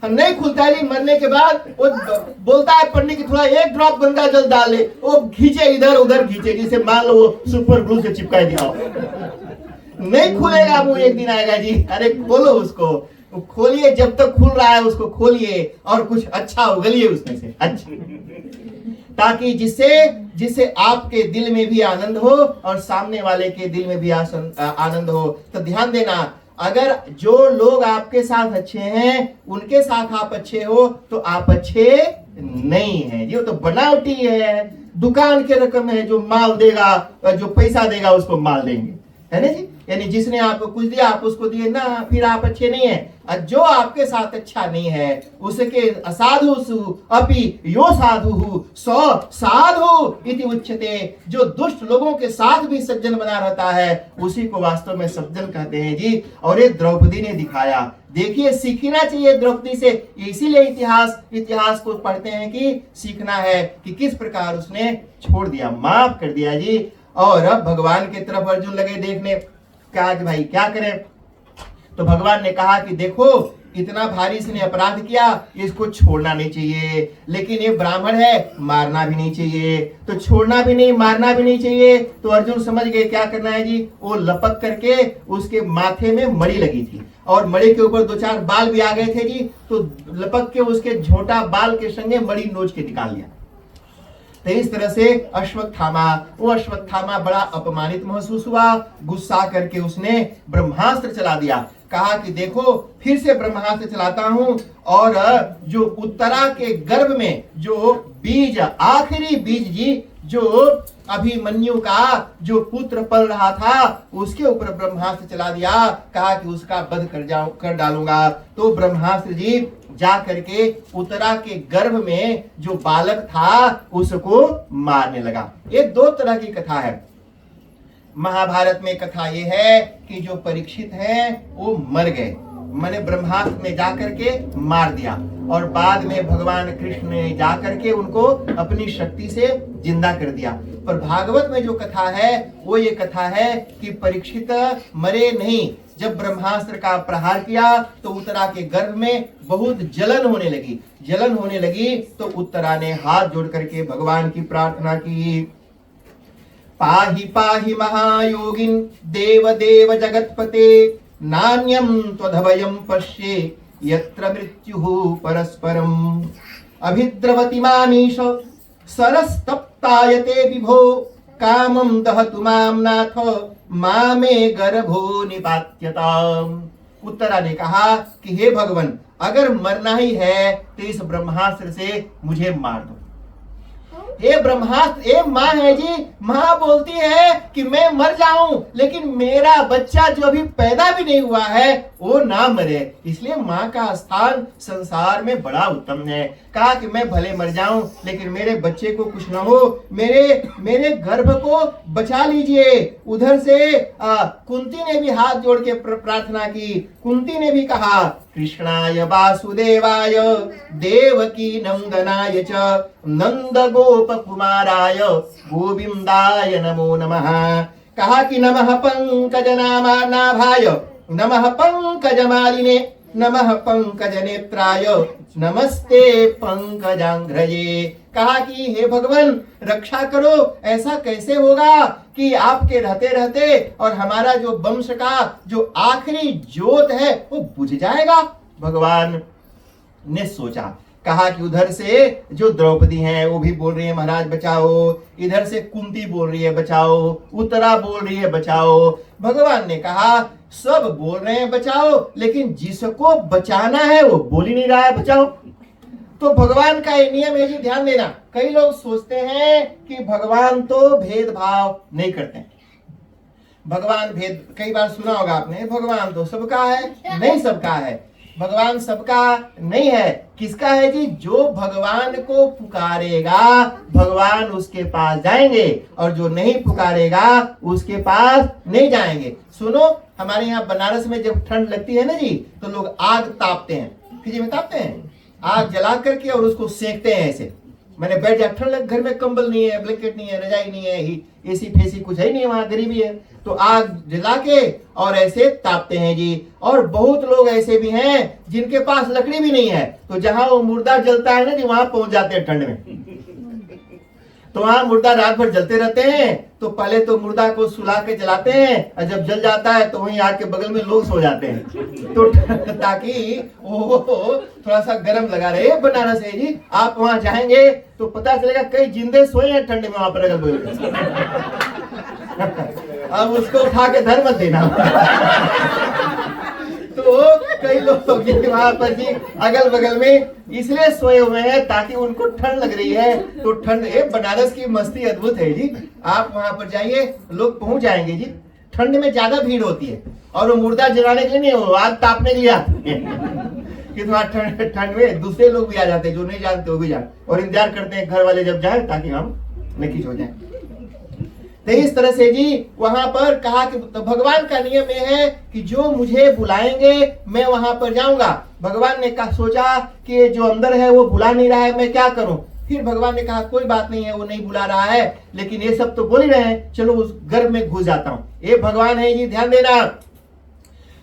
नहीं खुलता है जी। मरने के बाद वो बोलता है पंडित की थोड़ा एक ड्रॉप गंगा जल डाल ले, वो खींचे इधर उधर खींचे, जिसे मान लो वो सुपर ग्लू से चिपका दिया हो। नहीं खुलेगा मुंह, एक दिन आएगा जी। अरे खोलो उसको, खोलिए, जब तक खुल रहा है उसको खोलिए और कुछ अच्छा उगलिए उसमें से, अच्छा, ताकि जिससे आपके दिल में भी आनंद हो और सामने वाले के दिल में भी आनंद हो। तो ध्यान देना, अगर जो लोग आपके साथ अच्छे हैं उनके साथ आप अच्छे हो तो आप अच्छे नहीं हैं जी। वो तो बनावटी है, दुकान के रकम है, जो माल देगा, जो पैसा देगा उसको माल देंगे, है ना जी। यानी जिसने आपको कुछ दिया आप उसको दिए ना, फिर आप अच्छे नहीं है। और जो आपके साथ अच्छा नहीं है उसके असाधु अपि यो साधु सो साधु इति उच्यते। जो दुष्ट लोगों के साथ भी सज्जन बना रहता है उसी को वास्तव में सज्जन कहते हैं जी। और ये द्रौपदी ने दिखाया। देखिए सीखना चाहिए द्रौपदी से, इसीलिए इतिहास को पढ़ते हैं कि सीखना है कि किस प्रकार उसने छोड़ दिया, माफ कर दिया जी। और अब भगवान की तरफ अर्जुन लगे देखने, क्या कि भाई क्या करें। तो भगवान ने कहा कि देखो इतना भारी इसने अपराध किया, इसको छोड़ना नहीं चाहिए, लेकिन ये ब्राह्मण है, मारना भी नहीं चाहिए। तो छोड़ना भी नहीं, मारना भी नहीं चाहिए। तो अर्जुन समझ गए क्या करना है जी। वो लपक करके उसके माथे में मणि लगी थी और मणि के ऊपर 2-4 बाल भी आ गए थे जी। तो लपक के उसके झोटा बाल के संगे मणि नोच के निकाल लिया। तो इस तरह से अश्वत्थामा बड़ा अपमानित महसूस हुआ, गुस्सा करके उसने ब्रह्मास्त्र चला दिया। कहा कि देखो फिर से ब्रह्मास्त्र चलाता हूं, और जो उत्तरा के गर्भ में जो बीज, आखिरी बीज जी, जो अभिमन्यु का जो पुत्र पल रहा था उसके ऊपर ब्रह्मास्त्र चला दिया। कहा कि उसका वध कर डालूंगा। तो ब्रह्मास्त्र जी जा करके उत्तरा के गर्भ में जो बालक था उसको मारने लगा। ये 2 तरह की कथा है। महाभारत में कथा ये है कि जो परीक्षित हैं वो मर गए, मैंने ब्रह्मास्त्र ने जाकर के मार दिया, और बाद में भगवान कृष्ण ने जाकर के उनको अपनी शक्ति से जिंदा कर दिया। पर भागवत में जो कथा है वो ये कथा है कि परीक्षित मरे नहीं। जब ब्रह्मास्त्र का प्रहार किया तो उत्तरा के गर्भ में बहुत जलन होने लगी। तो उत्तरा ने हाथ जोड़ करके भगवान की प्रार्थना की, पाहि पाहि महायोगिन देव देव जगतपते, नान्यम त्वदभयं पश्ये यत्र मृत्युः परस्परम्, अभिद्रवति मामीश सरस्तप्तायते विभो, कामं दहतु मां नाथ मामे गर्भो निपात्यताम्। उत्तरा ने कहा कि हे भगवान, अगर मरना ही है तो इस ब्रह्मास्त्र से मुझे मार दो। हे ब्रह्मास्त्र, ये माँ है जी, माँ बोलती है कि मैं मर जाऊं लेकिन मेरा बच्चा जो अभी पैदा भी नहीं हुआ है वो ना मरे, इसलिए माँ का स्थान संसार में बड़ा उत्तम है। कहा कि मैं भले मर जाऊं लेकिन मेरे बच्चे को कुछ ना हो, मेरे गर्भ को बचा लीजिए। उधर से कुंती ने भी हाथ जोड़ के प्रार्थना की। कुंती ने भी कहा कृष्णाय वासुदेवाय देवकी नंदनाय च नंद गोप कुमाराय गोविंदाय नमो नमः। कहा कि नमः पंकज नाभाय नमः पंकज मालिने नमः पंकज नेत्राय नमस्ते पंकजांघ्रये। कहा कि हे भगवान रक्षा करो, ऐसा कैसे होगा कि आपके रहते रहते और हमारा जो वंश का जो आखिरी जोत है वो बुझ जाएगा। भगवान ने सोचा, कहा कि उधर से जो द्रौपदी हैं वो भी बोल रही है महाराज बचाओ, इधर से कुंती बोल रही है बचाओ, उत्तरा बोल रही है बचाओ। भगवान ने कहा सब बोल रहे हैं बचाओ, लेकिन जिसको बचाना है वो बोल ही नहीं रहा है बचाओ। तो भगवान का ये नियम है जी, ध्यान देना। कई लोग सोचते हैं कि भगवान तो भेदभाव नहीं करते। भगवान भेद, कई बार सुना होगा आपने, भगवान तो सबका है, नहीं सबका है। भगवान सबका नहीं है, किसका है जी? जो भगवान को पुकारेगा भगवान उसके पास जाएंगे, और जो नहीं पुकारेगा उसके पास नहीं जाएंगे। सुनो, हमारे यहाँ बनारस में जब ठंड लगती है ना जी, तो लोग आग तापते हैं, खिजे में तापते हैं, आग जला करके और उसको सेकते हैं ऐसे। मैंने बैठ जा, ठंड लग, घर में कंबल नहीं है, ब्लैंकेट नहीं है, रजाई नहीं है, एसी फेसी कुछ है नहीं, वहां गरीबी है, तो आग जला के और ऐसे तापते हैं जी। और बहुत लोग ऐसे भी हैं जिनके पास लकड़ी भी नहीं है, तो जहां वो मुर्दा जलता है ना जी, वहां पहुंच जाते हैं ठंड में। तो वहां मुर्दा रात भर जलते रहते हैं, तो पहले तो मुर्दा को सुला के जलाते हैं, और जब जल जाता है तो वहीं आग के बगल में लोग सो जाते हैं, तो ताकि वो थोड़ा सा गर्म लगा रहे। बनारस है जी, आप वहां जाएंगे तो पता चलेगा कई जिंदे सोए हैं ठंड में वहां पर, अगल बगल। अब उसको उठा के धर मत देना। तो कई लोग वहां पर जी अगल बगल में इसलिए सोए हुए हैं ताकि उनको ठंड लग रही है। तो ठंड, बनारस की मस्ती अद्भुत है जी। आप वहां पर जाइए, लोग पहुंच जाएंगे जी। ठंड में ज्यादा भीड़ होती है, और वो मुर्दा जलाने के लिए नहीं, वो आग तापने के लिए आते हैं। कि ठंड में दूसरे लोग भी आ जाते हैं जो नहीं जानते, वो भी जाते और इंतजार करते हैं घर वाले जब जाए ताकि हम नकीच हो जाए। तो इस तरह से जी वहां पर कहा कि तो भगवान का नियम यह है कि जो मुझे बुलाएंगे मैं वहां पर जाऊंगा। भगवान ने कहा, सोचा कि जो अंदर है वो बुला नहीं रहा है, मैं क्या करूं। फिर भगवान ने कहा कोई बात नहीं है, वो नहीं बुला रहा है, लेकिन ये सब तो बोल ही रहे हैं, चलो उस गर्भ में घुस जाता हूं। ये भगवान है जी, ध्यान देना।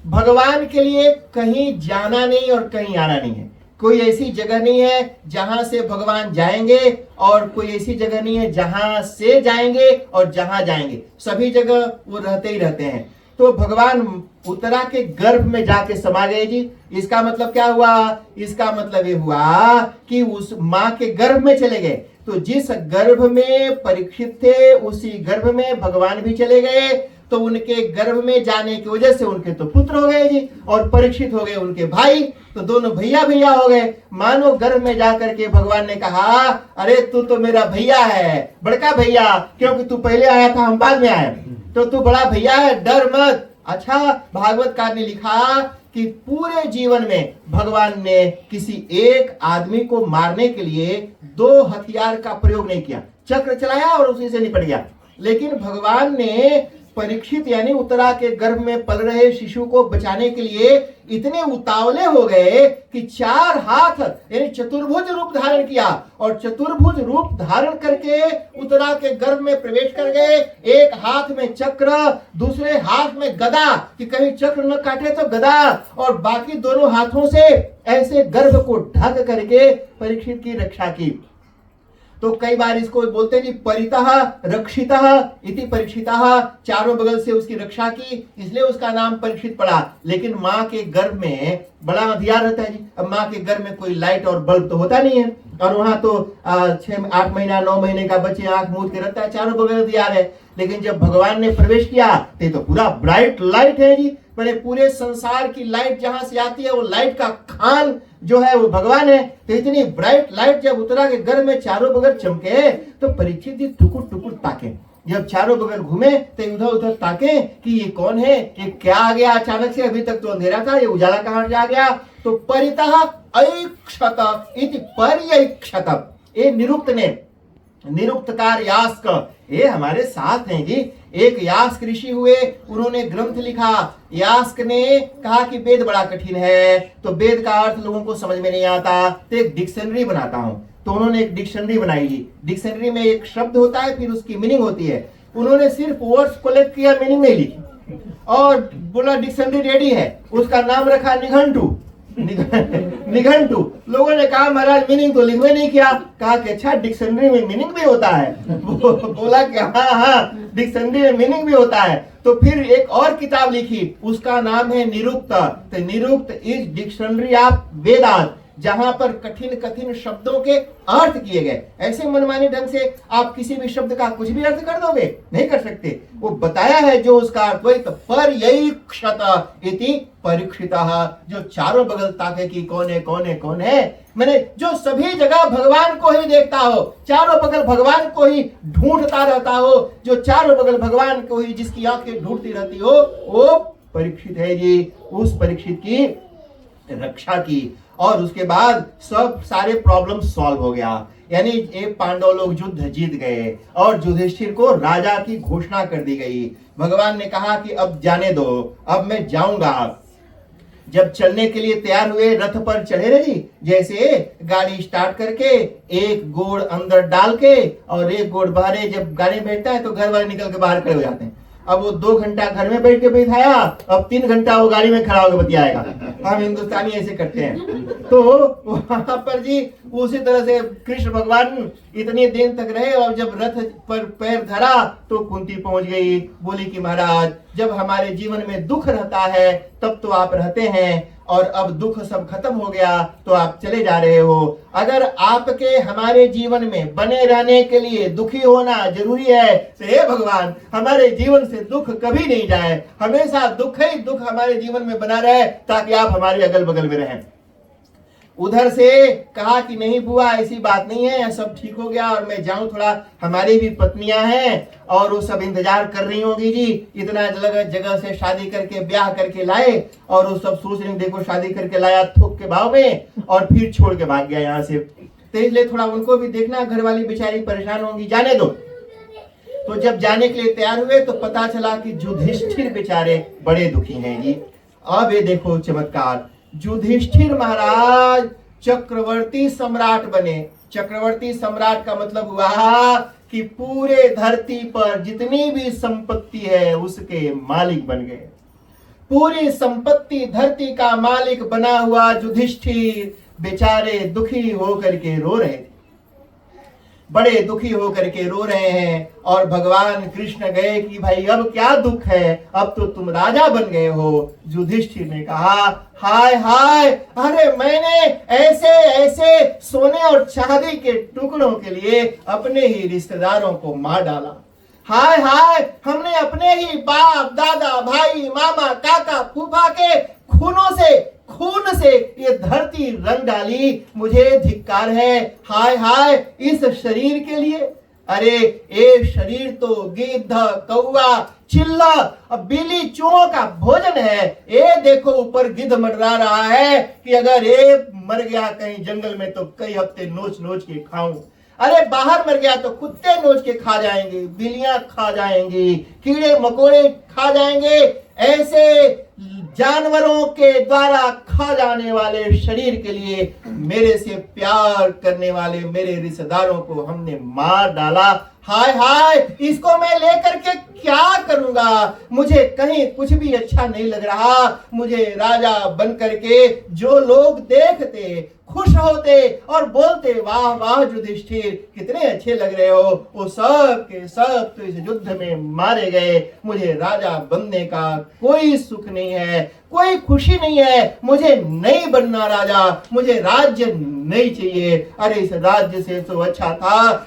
भगवान के लिए कहीं जाना नहीं और कहीं आना नहीं है। कोई ऐसी जगह नहीं है जहां से भगवान जाएंगे, और कोई ऐसी जगह नहीं है जहां से जाएंगे और जहां जाएंगे, सभी जगह वो रहते ही रहते हैं। तो भगवान उत्तरा के गर्भ में जाके समा गए जी। इसका मतलब क्या हुआ? इसका मतलब ये हुआ कि उस माँ के गर्भ में चले गए। तो जिस गर्भ में परीक्षित थे उसी गर्भ में भगवान भी चले गए। तो उनके गर्भ में जाने की वजह से उनके तो पुत्र हो गए जी, और परीक्षित हो गए उनके भाई, तो दोनों भैया भैया हो गए। मानो गर्भ में जाकर के भगवान ने कहा, अरे तू तो मेरा भैया है, बड़का भैया, क्योंकि तू पहले आया था, हम बाद में आए, तो तू बड़ा भैया है, डर मत। अच्छा, भागवतकार ने लिखा कि पूरे जीवन में भगवान ने किसी एक आदमी को मारने के लिए 2 हथियार का प्रयोग नहीं किया। चक्र चलाया और उसी से निपट गया। लेकिन भगवान ने परीक्षित यानी उत्तरा के गर्भ में पल रहे शिशु को बचाने के लिए इतने उतावले हो गए कि 4 हाथ यानी चतुर्भुज रूप धारण किया, और चतुर्भुज रूप धारण करके उत्तरा के गर्भ में प्रवेश कर गए। एक हाथ में चक्र, दूसरे हाथ में गदा, कि कहीं चक्र न काटे तो गदा, और बाकी दोनों हाथों से ऐसे गर्भ को ढक करके परीक्षित की रक्षा की। तो कई बार इसको बोलते हैं जी परितः रक्षितः इति परीक्षितः, चारों बगल से उसकी रक्षा की, इसलिए उसका नाम परीक्षित पड़ा। लेकिन माँ के गर्भ में बड़ा अंधियार रहता है जी। अब माँ के गर्भ में कोई लाइट और बल्ब तो होता नहीं है, और वहां तो 6-8 महीना 9 महीने का बच्चे आंख मूंद के रहता है, चारों बगल अंधियार है। लेकिन जब भगवान ने प्रवेश किया तो पूरा ब्राइट लाइट है जी। मैंने पूरे संसार की लाइट जहां से आती है वो लाइट का खान जो है वो भगवान है। तो इतनी ब्राइट लाइट जब उतरा के घर में चारों बगल चमके तो परीक्षित जी टुकुर टुकुर ताके। जब चारों बगल घूमे तो इधर उधर ताके कि ये कौन है, ये क्या आ गया अचानक से, अभी तक तो अंधेरा था, ये उजाला कहां जा गया। तो परितः ऐक्षत इति पर्यक्षत, ये निरुक्त ने, निरुक्तकार यास्क ये हमारे साथ हैं जी। एक यास्क ऋषि हुए, उन्होंने ग्रंथ लिखा। यास्क ने कहा कि वेद बड़ा कठिन है, तो वेद का अर्थ लोगों को समझ में नहीं आता, तो एक डिक्शनरी बनाता हूं। तो उन्होंने एक डिक्शनरी बनाई जी। डिक्शनरी में एक शब्द होता है, फिर उसकी मीनिंग होती है। उन्होंने सिर्फ वर्ड्स कलेक्ट किया, मीनिंग नहीं लिखी, और बोला डिक्शनरी रेडी है। उसका नाम रखा निघंटू। निघंटू। लोगों ने कहा महाराज मीनिंग तो लिखवे नहीं किया। कहा कि अच्छा डिक्शनरी में मीनिंग भी होता है। बोला कि हाँ डिक्शनरी में मीनिंग भी होता है। तो फिर एक और किताब लिखी, उसका नाम है निरुक्त। तो निरुक्त इज डिक्शनरी ऑफ वेदांत, जहां पर कठिन कठिन शब्दों के अर्थ किए गए। ऐसे मनमानी ढंग से आप किसी भी शब्द का कुछ भी अर्थ कर दोगे, नहीं कर सकते। वो बताया है जो उसका अर्थ, वही तो पर्यक्षत इति परीक्षितः, जो चारों बगल ताके कि कौन है कौन है कौन है। मैंने जो सभी जगह भगवान को ही देखता हो, चारों बगल भगवान को ही ढूंढता रहता हो, जो चारों बगल भगवान को ही जिसकी आंखें ढूंढती रहती हो, वो परीक्षित है जी। उस परीक्षित की रक्षा की और उसके बाद सब सारे प्रॉब्लम सॉल्व हो गया। यानी ये पांडव लोग युद्ध जीत गए और युधिष्ठिर को राजा की घोषणा कर दी गई। भगवान ने कहा कि अब जाने दो, अब मैं जाऊंगा। जब चलने के लिए तैयार हुए, रथ पर चढ़े रहे जी, जैसे गाड़ी स्टार्ट करके एक गोड़ अंदर डाल के और एक गोड़ बाहर, जब गाड़ी बैठता है तो घर वाले निकल के बाहर खड़े हो जाते हैं। अब वो 2 घंटा घर में बैठ के बैठाया, अब 3 घंटा वो गाड़ी में खड़ा होकर बतियाएगा। हम हिंदुस्तानी ऐसे करते हैं। तो वहां पर जी उसी तरह से कृष्ण भगवान इतने दिन तक रहे, और जब रथ पर पैर धरा तो कुंती पहुंच गई। बोली कि महाराज जब हमारे जीवन में दुख रहता है तब तो आप रहते हैं, और अब दुख सब खत्म हो गया तो आप चले जा रहे हो। अगर आपके हमारे जीवन में बने रहने के लिए दुखी होना जरूरी है तो हे भगवान हमारे जीवन से दुख कभी नहीं जाए, हमेशा दुख ही दुख हमारे जीवन में बना रहे, ताकि आप हमारे अगल बगल में रहें। उधर से कहा कि नहीं बुआ ऐसी बात नहीं है, सब ठीक हो गया और मैं जाऊं थोड़ा, हमारी भी पत्नियां हैं और वो सब इंतजार कर रही होगी जी। इतना जगह से शादी करके ब्याह करके लाए और वो सब सोच रही देखो शादी करके लाया थोक के भाव में और फिर छोड़ के भाग गया यहाँ से। तो इसलिए थोड़ा उनको भी देखना, घर वाली बेचारी परेशान होंगी, जाने दो। तो जब जाने के लिए तैयार हुए तो पता चला कि युधिष्ठिर बेचारे बड़े दुखी हैं जी। अब ये देखो चमत्कार, युधिष्ठिर महाराज चक्रवर्ती सम्राट बने। चक्रवर्ती सम्राट का मतलब हुआ कि पूरे धरती पर जितनी भी संपत्ति है उसके मालिक बन गए। पूरी संपत्ति धरती का मालिक बना हुआ युधिष्ठिर बेचारे दुखी होकर के रो रहे थे, बड़े दुखी होकर के रो रहे हैं। और भगवान कृष्ण गए कि भाई अब क्या दुख है, अब तो तुम राजा बन गए हो। युधिष्ठिर ने कहा हाय हाय, अरे मैंने ऐसे ऐसे सोने और चांदी के टुकड़ों के लिए अपने ही रिश्तेदारों को मार डाला। हाय हाय, हमने अपने ही बाप दादा भाई मामा काका फूफा के खून से ये धरती रंग डाली, मुझे धिक्कार है। हाय हाय, इस शरीर के लिए, अरे ये शरीर तो गिद्ध कौवा चिल्ला अब बिल्ली चूहों का भोजन है। ये देखो ऊपर गिद्ध मंडरा रहा है कि अगर ये मर गया कहीं जंगल में तो कई हफ्ते नोच नोच के खाऊं। अरे बाहर मर गया तो कुत्ते नोच के खा जाएंगे, बिल्लियां खा जाएंगी, कीड़े मकोड़े खा जाएंगे। ऐसे जानवरों के द्वारा खा जाने वाले शरीर के लिए मेरे से प्यार करने वाले मेरे रिश्तेदारों को हमने मार डाला। हाय हाय, इसको मैं लेकर के क्या करूंगा, मुझे कहीं कुछ भी अच्छा नहीं लग रहा। मुझे राजा बन करके जो लोग देखते खुश होते और बोलते वाह वाह युधिष्ठिर कितने अच्छे लग रहे हो, वो सब के सब तो इस युद्ध में मारे गए। मुझे राजा बनने का कोई सुख नहीं है, कोई खुशी नहीं है। मुझे नहीं बनना राजा, मुझे राज्य नहीं चाहिए। अरे इस राज्य से तो अच्छा था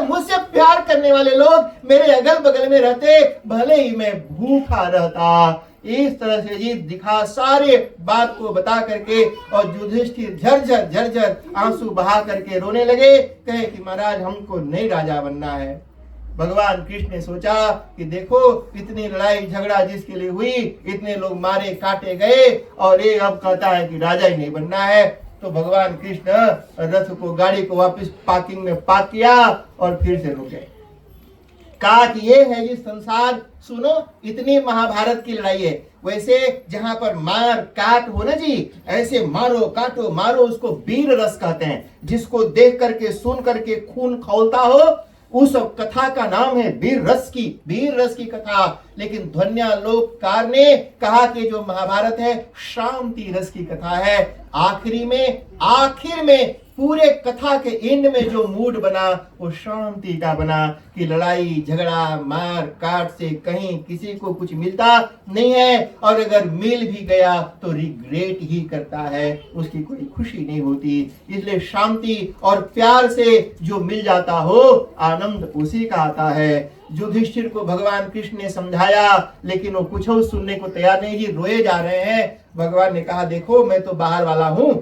मुझसे प्यार करने वाले लोग मेरे अगल बगल में रहते, भले ही मैं भूखा रहता। इस तरह से जी दिखा, सारे बात को बता करके, और युधिष्ठिर झरझर झरझर आंसू बहा करके रोने लगे, कहे कि महाराज हमको नहीं राजा बनना है। भगवान कृष्ण ने सोचा कि देखो इतनी लड़ाई झगड़ा जिसके लिए हुई, इतने लोग मारे काटे गए, और ये अब कहता है कि राजा ही नहीं बनना है। तो भगवान कृष्ण रथ को, गाड़ी को वापस पार्किंग में पार्क किया और फिर से रुक गए। कहा कि ये है जी संसार, सुनो इतनी महाभारत की लड़ाई है, वैसे जहां पर मार काट हो ना जी, ऐसे मारो काटो मारो, उसको वीर रस कहते हैं। जिसको देख करके सुन करके खून खौलता हो, उस कथा का नाम है वीर रस की कथा। लेकिन ध्वन्यालोककार ने कहा कि जो महाभारत है शांति रस की कथा है। आखिर में पूरे कथा के एंड में जो मूड बना वो शांति का बना, कि लड़ाई झगड़ा मार काट से कहीं किसी को कुछ मिलता नहीं है, और अगर मिल भी गया तो रिग्रेट ही करता है, उसकी कोई खुशी नहीं होती। इसलिए शांति और प्यार से जो मिल जाता हो, आनंद उसी का आता है। युधिष्ठिर को भगवान कृष्ण ने समझाया, लेकिन वो कुछ सुनने को तैयार नहीं जी, रोए जा रहे हैं। भगवान ने कहा देखो मैं तो बाहर वाला हूं,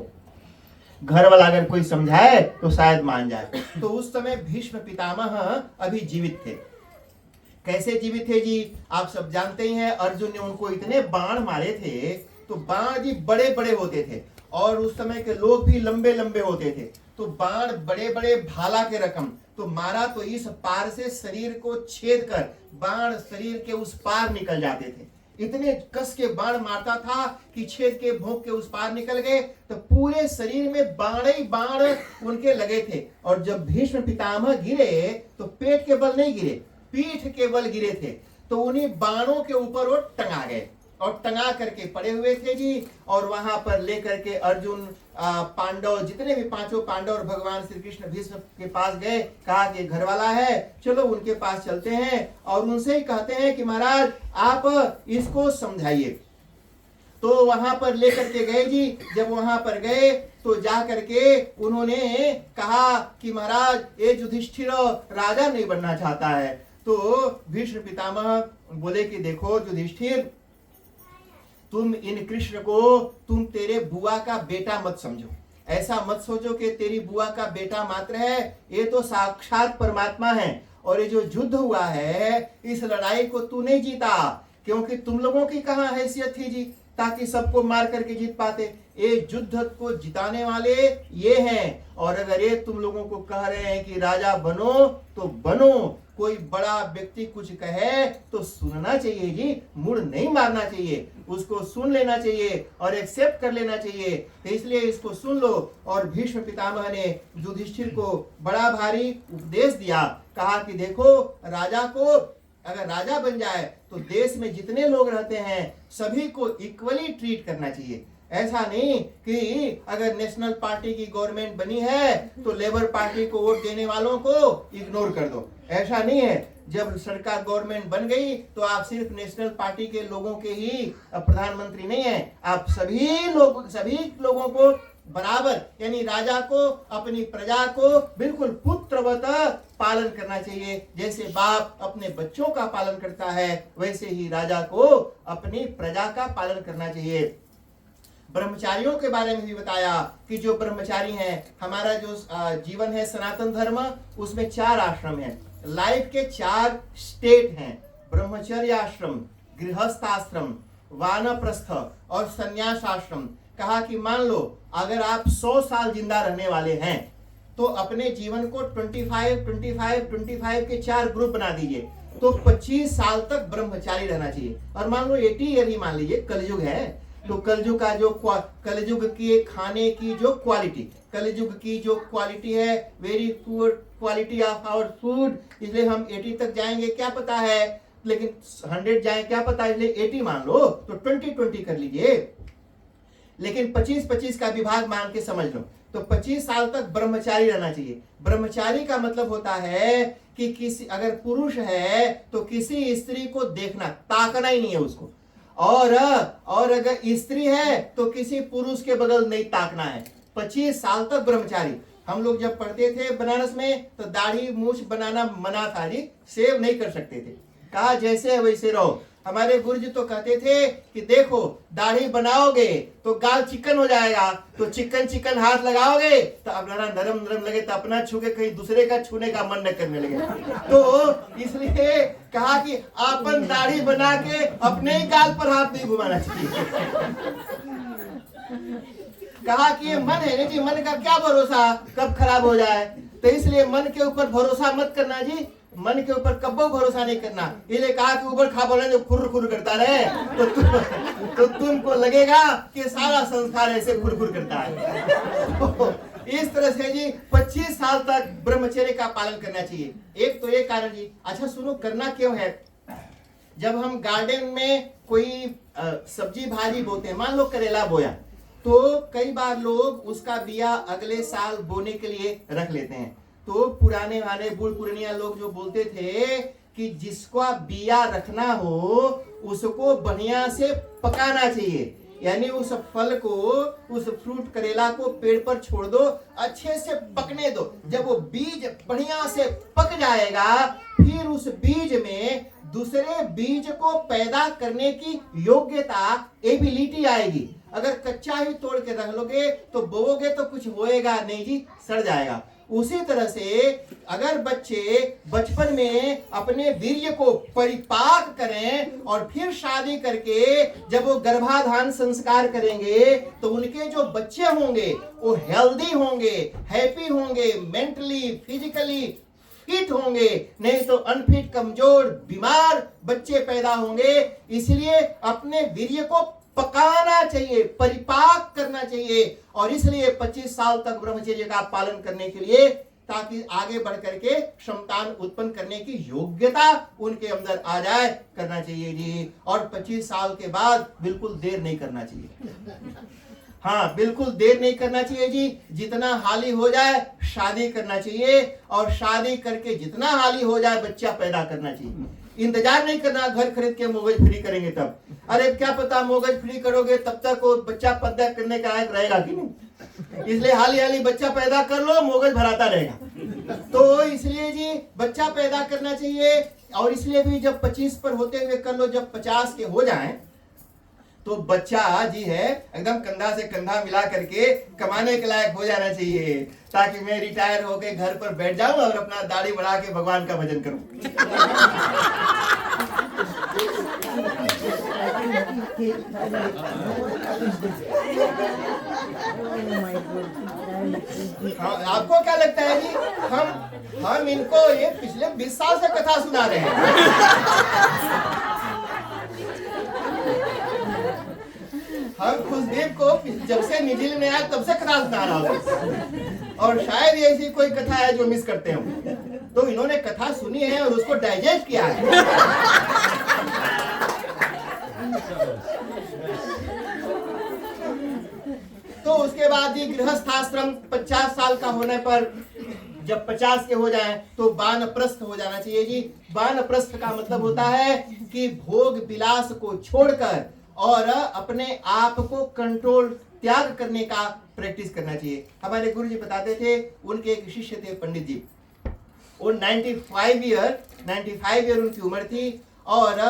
घर वाला अगर कोई समझाए तो शायद मान जाए। तो उस समय भीष्म पितामह अभी जीवित थे। कैसे जीवित थे जी, आप सब जानते ही हैं। अर्जुन ने उनको इतने बाण मारे थे, तो बाण जी बड़े बड़े होते थे, और उस समय के लोग भी लंबे लंबे होते थे। तो बाण बड़े बड़े भाला के रकम, तो मारा तो इस पार से शरीर को छेद कर बाण शरीर के उस पार निकल जाते थे। इतने कस के बाण मारता था कि छेद के भोंक के उस पार निकल गए, तो पूरे शरीर में बाण ही बाण उनके लगे थे। और जब भीष्म पितामह गिरे तो पेट के बल नहीं गिरे, पीठ के बल गिरे थे। तो उन्हीं बाणों के ऊपर वो टंगा गए, और टंगा करके पड़े हुए थे जी। और वहां पर लेकर के अर्जुन, पांडव, जितने भी पांचों पांडव और भगवान श्री कृष्ण भीष्म के पास गए। कहा कि घर वाला है, चलो उनके पास चलते हैं और उनसे ही कहते हैं कि महाराज आप इसको समझाइए। तो वहां पर लेकर के गए जी। जब वहां पर गए तो जा करके उन्होंने कहा कि महाराज ये युधिष्ठिर राजा नहीं बनना चाहता है। तो भीष्म पितामह बोले कि देखो युधिष्ठिर, तुम इन कृष्ण को तुम तेरे बुआ का बेटा मत समझो। ऐसा मत सोचो कि तेरी बुआ का बेटा मात्र है, ये तो साक्षात परमात्मा है। और ये जो युद्ध हुआ है, इस लड़ाई को तू नहीं जीता, क्योंकि तुम लोगों की कहां हैसियत थी जी ताकि सबको मार करके जीत पाते। ये युद्ध को जिताने वाले ये हैं। और अगर ये तुम लोगों को कह रहे हैं कि राजा बनो तो बनो, कोई बड़ा व्यक्ति कुछ कहे तो सुनना चाहिए जी, मुड़ नहीं मारना चाहिए, उसको सुन लेना चाहिए और एक्सेप्ट कर लेना चाहिए। तो इसलिए इसको सुन लो। और भीष्म पितामह ने युधिष्ठिर को बड़ा भारी उपदेश दिया। कहा कि देखो राजा को अगर राजा बन जाए तो देश में जितने लोग रहते हैं सभी को इक्वली ट्रीट करना चाहिए। ऐसा नहीं कि अगर नेशनल पार्टी की गवर्नमेंट बनी है तो लेबर पार्टी को वोट देने वालों को इग्नोर कर दो, ऐसा नहीं है। जब सरकार गवर्नमेंट बन गई तो आप सिर्फ नेशनल पार्टी के लोगों के ही प्रधानमंत्री नहीं है, आप सभी लोगों को बराबर, यानी राजा को अपनी प्रजा को बिल्कुल पुत्रवत पालन करना चाहिए। जैसे बाप अपने बच्चों का पालन करता है, वैसे ही राजा को अपनी प्रजा का पालन करना चाहिए। ब्रह्मचारियों के बारे में भी बताया कि जो ब्रह्मचारी हैं, हमारा जो जीवन है सनातन धर्म, उसमें 4 आश्रम हैं। लाइफ के 4 स्टेट हैं, ब्रह्मचर्य आश्रम, गृहस्थ आश्रम, वानप्रस्थ और संन्यास आश्रम। कहा कि मान लो अगर आप 100 साल जिंदा रहने वाले हैं तो अपने जीवन को 25 के 4 ग्रुप बना दीजिए, तो 25 साल तक ब्रह्मचारी रहना चाहिए। और मान लो 80 ईयर ही मान लीजिए, कलयुग है, तो कलयुग का जो कलयुग की खाने की जो क्वालिटी, कलयुग की जो क्वालिटी है, very poor quality of our food, इसलिए हम 80 तक जाएंगे क्या पता है, लेकिन 100 जाए क्या पता, इसलिए 80 मान लो, तो 20 कर लीजिए। लेकिन 25 का विभाग मान के समझ लो, तो 25 साल तक ब्रह्मचारी रहना चाहिए। ब्रह्मचारी का मतलब होता है कि किसी अगर पुरुष है तो किसी स्त्री को देखना, ताकना ही नहीं है उसको, और अगर स्त्री है तो किसी पुरुष के बगल नहीं ताकना है। 25 साल तक ब्रह्मचारी। हम लोग जब पढ़ते थे बनारस में तो दाढ़ी मूछ बनाना मना था जी, सेव नहीं कर सकते थे। कहा जैसे है वैसे रहो। हमारे गुरुजी तो कहते थे कि देखो दाढ़ी बनाओगे तो गाल चिकन हो जाएगा, तो चिकन चिकन हाथ लगाओगे तो अब नरम नरम लगे तो अपना छू के कहीं दूसरे का छूने का मन न करने लगे। तो इसलिए कहा कि अपन दाढ़ी बना के अपने ही गाल पर हाथ नहीं घुमाना चाहिए। कहा कि ये मन है ना जी, मन का क्या भरोसा कब खराब हो जाए, तो इसलिए मन के ऊपर भरोसा मत करना जी, मन के ऊपर कब्बो भरोसा नहीं करना। इसलिए कहा कि ऊपर खा बोले जो खुर खुर करता रहे तो तुमको लगेगा कि सारा संसार ऐसे खुर खुर करता है। तो इस तरह से जी 25 साल तक ब्रह्मचर्य का पालन करना चाहिए। एक तो ये कारण जी। अच्छा सुनो, करना क्यों है? जब हम गार्डन में कोई सब्जी भाजी बोते हैं, मान लो करेला बोया, तो कई बार लोग उसका बिया अगले साल बोने के लिए रख लेते हैं। तो पुराने वाले बूढ़ पुरानिया लोग जो बोलते थे कि जिसको बिया रखना हो उसको बढ़िया से पकाना चाहिए, यानी उस फल को, उस फ्रूट करेला को पेड़ पर छोड़ दो, अच्छे से पकने दो। जब वो बीज बढ़िया से पक जाएगा, फिर उस बीज में दूसरे बीज को पैदा करने की योग्यता, एबिलिटी आएगी। अगर कच्चा ही तोड़ के रख लोगे तो बोओगे तो कुछ होएगा नहीं जी, सड़ जाएगा। उसी तरह से अगर बच्चे बचपन में अपने वीर्य को परिपाक करें और फिर शादी करके जब वो गर्भाधान संस्कार करेंगे तो उनके जो बच्चे होंगे वो हेल्दी होंगे, हैप्पी होंगे, मेंटली फिजिकली फिट होंगे, नहीं तो अनफिट, कमजोर, बीमार बच्चे पैदा होंगे। इसलिए अपने वीर्य को पकाना चाहिए, परिपाक करना चाहिए। और इसलिए 25 साल तक ब्रह्मचर्य का पालन करने के लिए, ताकि आगे बढ़ करके संतान उत्पन्न करने की योग्यता उनके अंदर आ जाए, करना चाहिए जी। और 25 साल के बाद बिल्कुल देर नहीं करना चाहिए। हाँ, बिल्कुल देर नहीं करना चाहिए जी। जितना हाली हो जाए शादी करना चाहिए, और शादी करके जितना हाली हो जाए बच्चा पैदा करना चाहिए। इंतजार नहीं करना घर खरीद के मोगज फ्री करेंगे तब। अरे क्या पता मोगज फ्री करोगे तब तक वो बच्चा पैदा करने का लायक रहेगा कि नहीं। इसलिए हाली हाली बच्चा पैदा कर लो, मोगज भराता रहेगा। तो इसलिए जी बच्चा पैदा करना चाहिए। और इसलिए भी जब 25 पर होते हुए कर लो, जब 50 के हो जाएं तो बच्चा जी है एकदम कंधा से कंधा मिला करके कमाने के लायक हो जाना चाहिए, ताकि मैं रिटायर होके घर पर बैठ जाऊं और अपना दाढ़ी बढ़ा के भगवान का भजन करूं। आपको क्या लगता है जी, हम इनको ये पिछले 20 साल से कथा सुना रहे हैं। हम खुशदेव को जब से निजिल में आया तब से कथा सुना रहा हूँ, और शायद ये ऐसी कोई कथा है जो मिस करते हो। तो इन्होंने कथा सुनी है और उसको डाइजेस्ट किया है। तो उसके बाद ये गृहस्थ आश्रम 50 साल का होने पर, जब 50 के हो जाएं तो वानप्रस्थ हो जाना चाहिए जी। वानप्रस्थ का मतलब होता है कि भोग विलास को छोड़कर और अपने आप को कंट्रोल, त्याग करने का प्रैक्टिस करना चाहिए। हमारे गुरु जी बताते थे, उनके एक शिष्य थे पंडित जी, वो 95 ईयर उनकी उम्र थी, और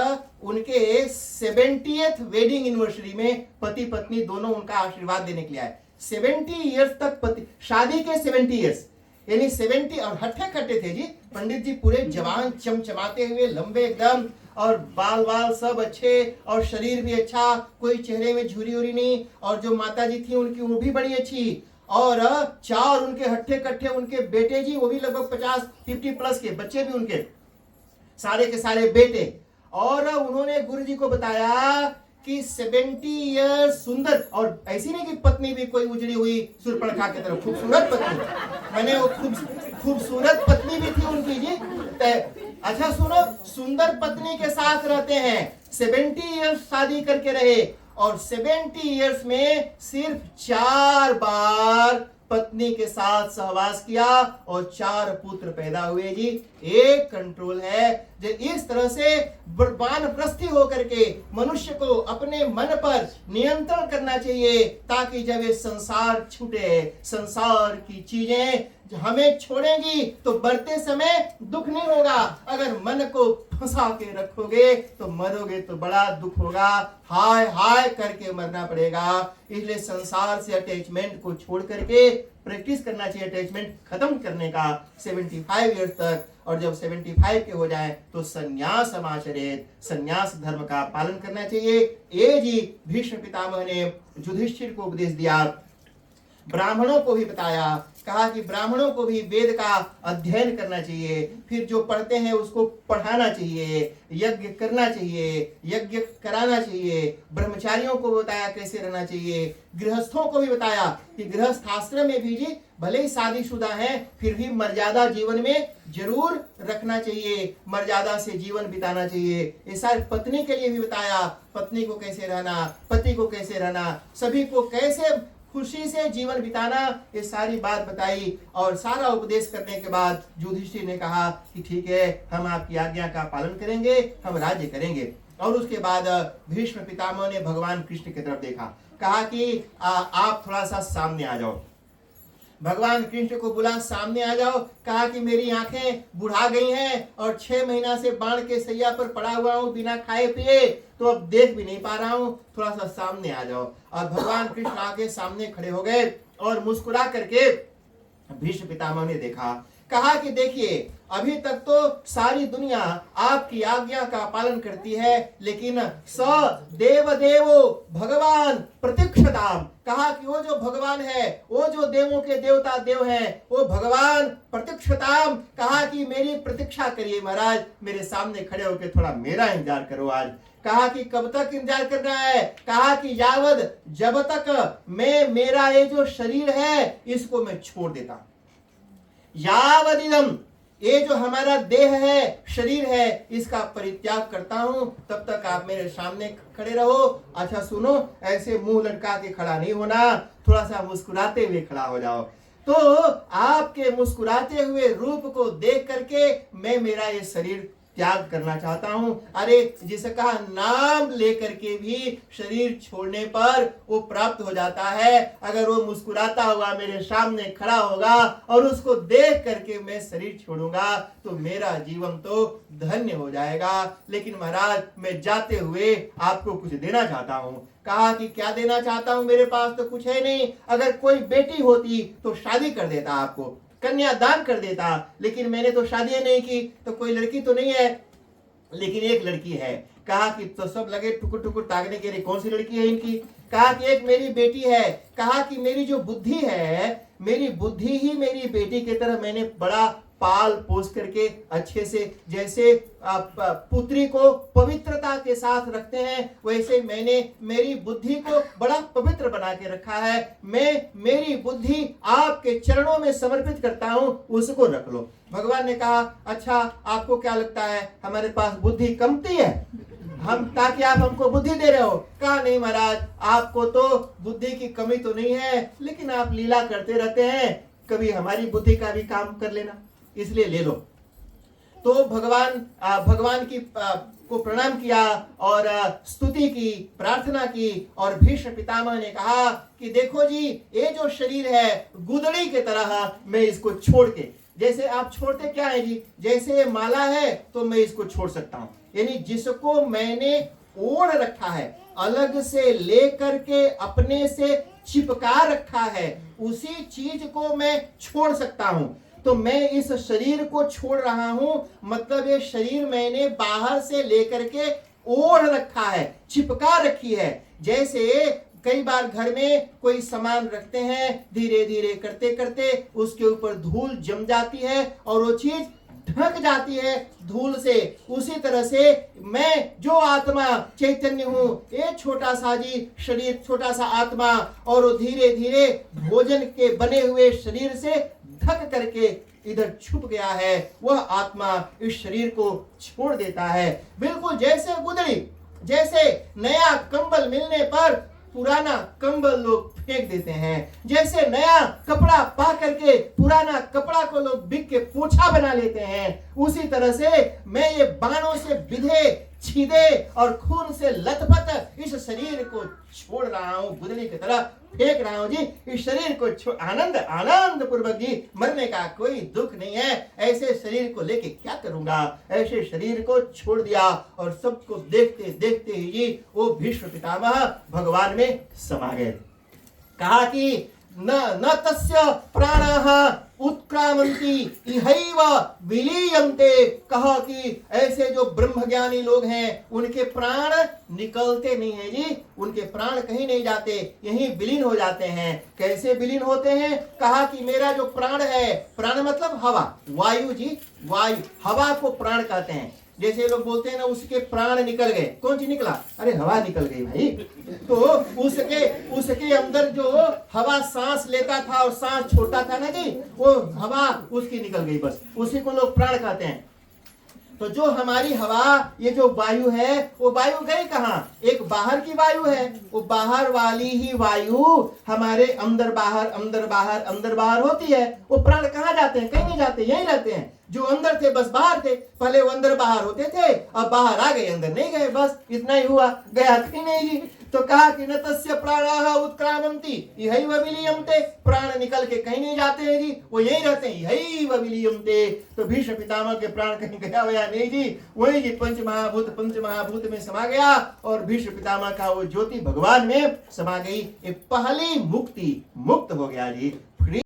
उनके 70th वेडिंग एनिवर्सरी में पति पत्नी दोनों उनका आशीर्वाद देने के लिए आए। 70 ईयर्स तक पति, शादी के 70 ईयर्स, यानी 70, और हट्टे कट्टे थे जी पंडित जी, पूरे जवान चमचमाते हुए, लंबे एकदम, और बाल बाल सब अच्छे, और शरीर भी अच्छा, कोई चेहरे में झुर्री उरी नहीं। और जो माता जी थी उनकी वो भी बड़ी अच्छी, और 4 उनके हट्टे कट्टे उनके बेटे जी, वो भी लगभग 50 प्लस के बच्चे भी उनके, सारे के सारे बेटे। और उन्होंने गुरु जी को बताया कि 70 ईयर्स सुंदर, और ऐसी नहीं कि पत्नी भी कोई उजड़ी हुई सुरपणखा की तरह, खूबसूरत पत्नी, मैंने वो खूबसूरत पत्नी भी थी उनकी जी। अच्छा सुनो, सुंदर पत्नी के साथ रहते हैं, 70 ईयर्स शादी करके रहे, और 70 ईयर्स में सिर्फ 4 बार पत्नी के साथ सहवास किया और 4 पुत्र पैदा हुए जी। एक कंट्रोल है जो इस तरह से वानप्रस्थी होकर के मनुष्य को अपने मन पर नियंत्रण करना चाहिए, ताकि जब ये संसार छूटे, संसार की चीजें हमें छोड़ेंगी तो बढ़ते समय दुख नहीं होगा। अगर मन को फंसा के रखोगे तो मरोगे तो बड़ा दुख होगा, हाय हाय करके मरना पड़ेगा। इसलिए संसार से अटैचमेंट को छोड़ करके प्रैक्टिस करना चाहिए अटैचमेंट खत्म करने का 75 ईयर्स तक। और जब 75 के हो जाए तो संन्यास आचरेत, संन्यास धर्म का पालन करना चाहिए। ये जी भीष्म पितामह ने युधिष्ठिर को उपदेश दिया, ब्राह्मणों को भी बताया, कहा कि ब्राह्मणों को भी वेद का अध्ययन करना चाहिए, फिर जो पढ़ते हैं उसको पढ़ाना चाहिए, यज्ञ करना चाहिए, यज्ञ कराना चाहिए। ब्रह्मचारियों को बताया कैसे रहना चाहिए, गृहस्थों को भी बताया कि गृहस्थ आश्रम में भी जी भले ही शादीशुदा हैं फिर भी मर्यादा जीवन में जरूर रखना चाहिए, मर्यादा से जीवन बिताना चाहिए। ऐसा पत्नी के लिए भी बताया, पत्नी को कैसे रहना, पति को कैसे रहना, सभी को कैसे खुशी से जीवन बिताना, ये सारी बात बताई। और सारा उपदेश करने के बाद युधिष्ठिर ने कहा कि ठीक है, हम आपकी आज्ञा का पालन करेंगे, हम राज्य करेंगे। और उसके बाद भीष्म पितामह ने भगवान कृष्ण की तरफ देखा, कहा कि आप थोड़ा सा सामने आ जाओ। भगवान कृष्ण को बुला, सामने आ जाओ। कहा कि मेरी आंखें बुढ़ा गई हैं और 6 महीना से बाण के सैया पर पड़ा हुआ हूं बिना खाए पिए, तो अब देख भी नहीं पा रहा हूं, थोड़ा सा सामने आ जाओ। और भगवान कृष्ण आके सामने खड़े हो गए और मुस्कुरा करके भीष्म पितामह ने देखा, कहा कि देखिए अभी तक तो सारी दुनिया आपकी आज्ञा का पालन करती है, लेकिन स देव देवो भगवान प्रतीक्षताम, कहा कि वो जो भगवान है, वो जो देवों के देवता देव हैं, वो भगवान प्रतीक्षताम, कहा कि मेरी प्रतीक्षा करिए महाराज, मेरे सामने खड़े होकर थोड़ा मेरा इंतजार करो आज। कहा कि कब तक इंतजार करना है, कहा कि यावद, जब तक मैं मेरा ये जो शरीर है इसको मैं छोड़ देता, यावदिदम, ये जो हमारा देह है, शरीर है, इसका परित्याग करता हूं, तब तक आप मेरे सामने खड़े रहो। अच्छा सुनो, ऐसे मुंह लटका के खड़ा नहीं होना, थोड़ा सा मुस्कुराते हुए खड़ा हो जाओ। तो आपके मुस्कुराते हुए रूप को देख करके मैं मेरा ये शरीर त्याग करना चाहता हूं। अरे जिसका नाम लेकर के भी शरीर छोड़ने पर वो प्राप्त हो जाता है, अगर वो मुस्कुराता हुआ मेरे सामने खड़ा होगा और उसको देख करके मैं शरीर छोड़ूंगा तो मेरा जीवन तो धन्य हो जाएगा। लेकिन महाराज मैं जाते हुए आपको कुछ देना चाहता हूं। कहा कि क्या देना चाहता हूं, मेरे पास तो कुछ है नहीं, अगर कोई बेटी होती तो शादी कर देता, आपको कन्यादान कर देता, लेकिन मैंने तो शादी नहीं की, तो कोई लड़की तो नहीं है, लेकिन एक लड़की है। कहा कि तो सब लगे टुकुर टुकुर ताकने के लिए, कौन सी लड़की है इनकी। कहा कि एक मेरी बेटी है। कहा कि मेरी जो बुद्धि है, मेरी बुद्धि ही मेरी बेटी की तरह मैंने बड़ा पाल पोस करके अच्छे से, जैसे पुत्री को पवित्रता के साथ रखते हैं, वैसे मैंने मेरी बुद्धि को बड़ा पवित्र बना के रखा है। मैं मेरी बुद्धि आपके चरणों में समर्पित करता हूं, उसको रख लो। भगवान ने कहा अच्छा आपको क्या लगता है हमारे पास बुद्धि कमती है, हम ताकि आप हमको बुद्धि दे रहे हो। कहा नहीं महाराज, आपको तो बुद्धि की कमी तो नहीं है, लेकिन आप लीला करते रहते हैं, कभी हमारी बुद्धि का भी काम कर लेना, इसलिए ले लो। तो भगवान की को प्रणाम किया और स्तुति की, प्रार्थना की। और भीष्म पितामह ने कहा कि देखो जी, ये जो शरीर है गुदड़ी के तरह, मैं इसको छोड़ के, जैसे आप छोड़ते क्या है जी, जैसे माला है तो मैं इसको छोड़ सकता हूं, यानी जिसको मैंने ओढ़ रखा है, अलग से लेकर के अपने से चिपका रखा है, उसी चीज को मैं छोड़ सकता हूं। तो मैं इस शरीर को छोड़ रहा हूं, मतलब ये शरीर मैंने बाहर से लेकर के ओढ़ रखा है, चिपका रखी है। जैसे कई बार घर में कोई सामान रखते हैं, धीरे धीरे करते करते उसके ऊपर धूल जम जाती है और वो चीज ढक जाती है धूल से। उसी तरह से मैं जो आत्मा चैतन्य हूं, ये छोटा सा जी शरीर, छोटा सा आत्मा, और वो धीरे धीरे भोजन के बने हुए शरीर से ढक करके इधर छुप गया है। वह आत्मा इस शरीर को छोड़ देता है। बिल्कुल जैसे गुदड़ी, जैसे नया कंबल मिलने पर पुराना कंबल लोग फेंक देते हैं, जैसे नया कपड़ा पा करके पुराना कपड़ा को लोग बिक के पोछा बना लेते हैं, उसी तरह से मैं ये बाणों से बिधे छीदे और खून से लथपथ इस शरीर को छोड़ रहा हूं, गुदड़ी की तरह फेंक रहा हूं जी। इस शरीर को आनंद पूर्वक जी, मरने का कोई दुख नहीं है। ऐसे शरीर को लेके क्या करूंगा, ऐसे शरीर को छोड़ दिया और सबको देखते देखते ही जी वो भीष्म पितामह भगवान में समा गए। कहा कि न तस्य प्राणाः उत्क्रामन्ति इहैव विलीयन्ते। कहा कि ऐसे जो ब्रह्मज्ञानी लोग हैं उनके प्राण निकलते नहीं है जी, उनके प्राण कहीं नहीं जाते, यहीं विलीन हो जाते हैं। कैसे विलीन होते हैं? कहा कि मेरा जो प्राण है, प्राण मतलब हवा, वायु जी, वायु, हवा को प्राण कहते हैं। जैसे लोग बोलते हैं ना उसके प्राण निकल गए, कौन सी निकला? अरे हवा निकल गई भाई। तो उसके अंदर जो हवा सांस लेता था और सांस छोड़ता था ना जी, वो हवा उसकी निकल गई, बस उसी को लोग प्राण कहते हैं। तो जो हमारी हवा, ये जो वायु है, वो वायु गई कहाँ? एक बाहर की वायु है, वो बाहर वाली ही वायु हमारे अंदर बाहर अंदर बाहर अंदर बाहर होती है। वो प्राण कहाँ जाते हैं? कहीं नहीं जाते, यहीं रहते हैं। जो अंदर थे बस बाहर थे, पहले वो अंदर बाहर होते थे, अब बाहर आ गए, अंदर नहीं गए, बस इतना ही हुआ, गया कहीं नहीं जी। तो कहा कि न तस्य प्राणाः उत्क्रामन्ति इहैव विलीयन्ते। प्राण निकल के कहीं नहीं जाते हैं जी, वो यहीं रहते हैं, इहैव विलीयन्ते। तो भीष्म पितामह के प्राण कहीं गया हुआ नहीं जी, वही जी पंच महाभूत में समा गया और भीष्म पितामह का वो ज्योति भगवान में समा गई। ये पहली मुक्ति, मुक्त हो गया जी।